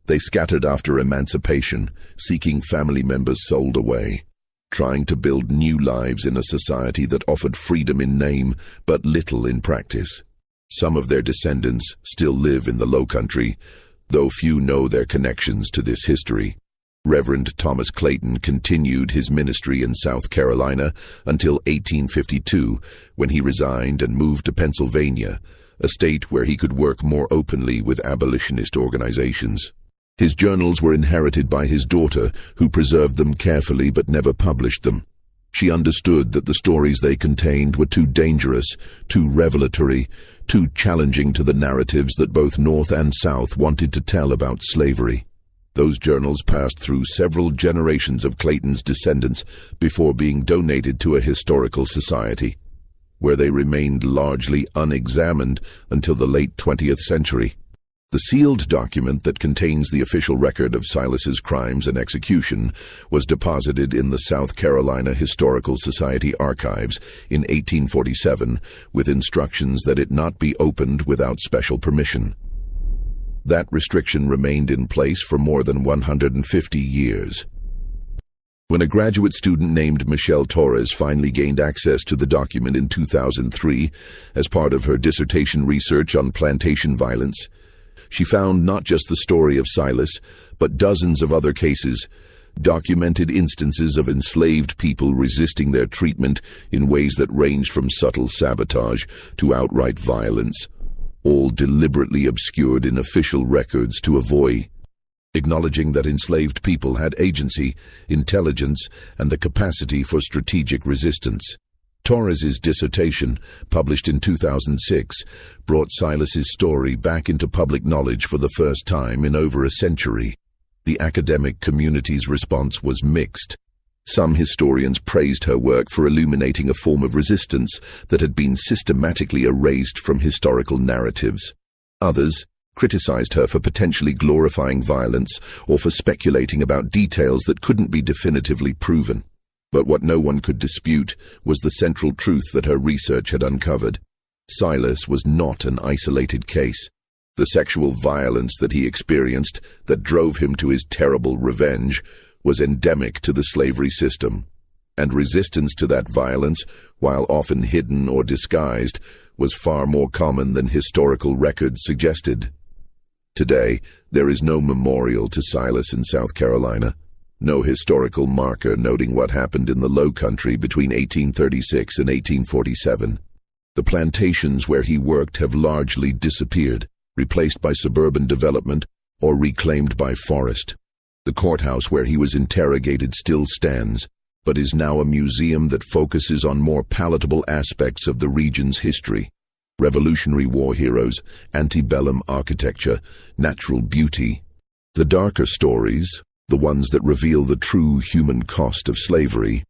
They scattered after emancipation, seeking family members sold away, trying to build new lives in a society that offered freedom in name but little in practice. Some of their descendants still live in the Lowcountry, though few know their connections to this history. Reverend Thomas Clayton continued his ministry in South Carolina until 1852, when he resigned and moved to Pennsylvania, a state where he could work more openly with abolitionist organizations. His journals were inherited by his daughter, who preserved them carefully but never published them. She understood that the stories they contained were too dangerous, too revelatory, too challenging to the narratives that both North and South wanted to tell about slavery. Those journals passed through several generations of Clayton's descendants before being donated to a historical society, where they remained largely unexamined until the late 20th century. The sealed document that contains the official record of Silas's crimes and execution was deposited in the South Carolina Historical Society archives in 1847 with instructions that it not be opened without special permission. That restriction remained in place for more than 150 years. When a graduate student named Michelle Torres finally gained access to the document in 2003 as part of her dissertation research on plantation violence, she found not just the story of Silas, but dozens of other cases, documented instances of enslaved people resisting their treatment in ways that ranged from subtle sabotage to outright violence, all deliberately obscured in official records to avoid acknowledging that enslaved people had agency, intelligence, and the capacity for strategic resistance. Torres's dissertation, published in 2006, brought Silas's story back into public knowledge for the first time in over a century. The academic community's response was mixed. Some historians praised her work for illuminating a form of resistance that had been systematically erased from historical narratives. Others criticized her for potentially glorifying violence or for speculating about details that couldn't be definitively proven. But what no one could dispute was the central truth that her research had uncovered. Silas was not an isolated case. The sexual violence that he experienced, that drove him to his terrible revenge, was endemic to the slavery system. And resistance to that violence, while often hidden or disguised, was far more common than historical records suggested. Today, there is no memorial to Silas in South Carolina. No historical marker noting what happened in the Low Country between 1836 and 1847. The plantations where he worked have largely disappeared, replaced by suburban development or reclaimed by forest. The courthouse where he was interrogated still stands, but is now a museum that focuses on more palatable aspects of the region's history. Revolutionary War heroes, antebellum architecture, natural beauty. The darker stories, the ones that reveal the true human cost of slavery,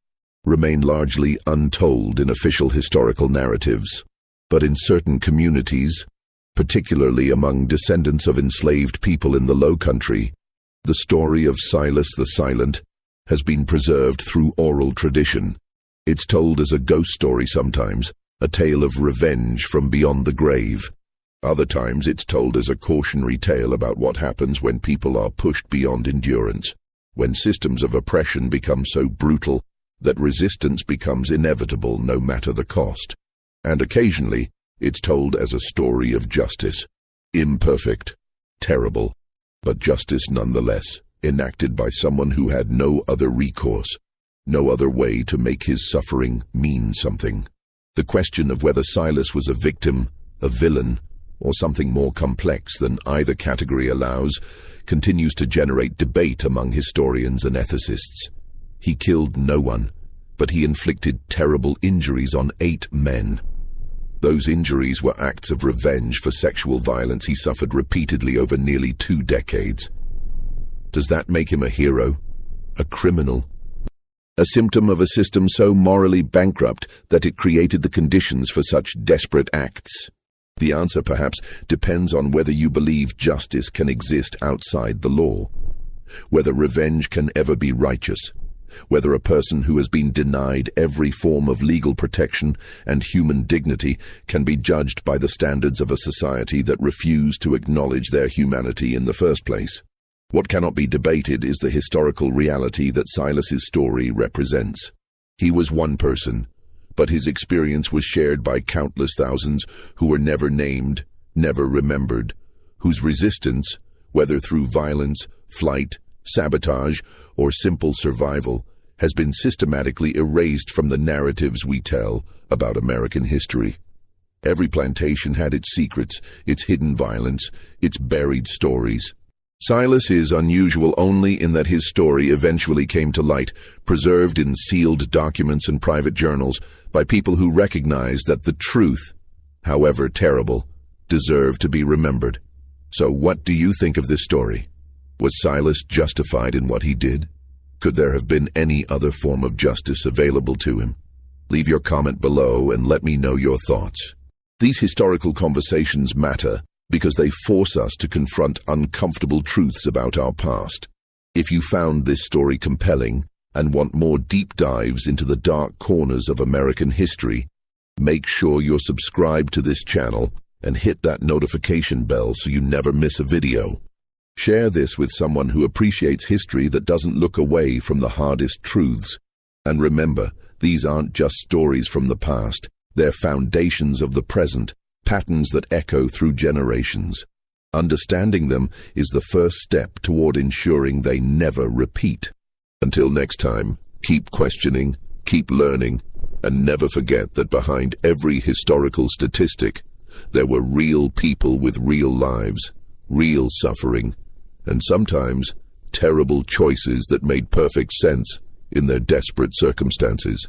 remain largely untold in official historical narratives. But in certain communities, particularly among descendants of enslaved people in the Low Country, the story of Silas the Silent has been preserved through oral tradition. It's told as a ghost story sometimes, a tale of revenge from beyond the grave. Other times it's told as a cautionary tale about what happens when people are pushed beyond endurance, when systems of oppression become so brutal that resistance becomes inevitable no matter the cost. And occasionally, it's told as a story of justice. Imperfect, terrible, but justice nonetheless, enacted by someone who had no other recourse, no other way to make his suffering mean something. The question of whether Silas was a victim, a villain, or something more complex than either category allows, continues to generate debate among historians and ethicists. He killed no one, but he inflicted terrible injuries on 8 men. Those injuries were acts of revenge for sexual violence he suffered repeatedly over nearly 2 decades. Does that make him a hero? A criminal? A symptom of a system so morally bankrupt that it created the conditions for such desperate acts? The answer perhaps depends on whether you believe justice can exist outside the law, whether revenge can ever be righteous, whether a person who has been denied every form of legal protection and human dignity can be judged by the standards of a society that refused to acknowledge their humanity in the first place. What cannot be debated is the historical reality that Silas's story represents. He was one person, but his experience was shared by countless thousands who were never named, never remembered, whose resistance, whether through violence, flight, sabotage, or simple survival, has been systematically erased from the narratives we tell about American history. Every plantation had its secrets, its hidden violence, its buried stories. Silas is unusual only in that his story eventually came to light, preserved in sealed documents and private journals by people who recognized that the truth, however terrible, deserved to be remembered. So what do you think of this story? Was Silas justified in what he did? Could there have been any other form of justice available to him? Leave your comment below and let me know your thoughts. These historical conversations matter because they force us to confront uncomfortable truths about our past. If you found this story compelling and want more deep dives into the dark corners of American history, make sure you're subscribed to this channel and hit that notification bell so you never miss a video. Share this with someone who appreciates history that doesn't look away from the hardest truths. And remember, these aren't just stories from the past, they're foundations of the present, patterns that echo through generations. Understanding them is the first step toward ensuring they never repeat. Until next time, keep questioning, keep learning, and never forget that behind every historical statistic, there were real people with real lives, real suffering, and sometimes terrible choices that made perfect sense in their desperate circumstances.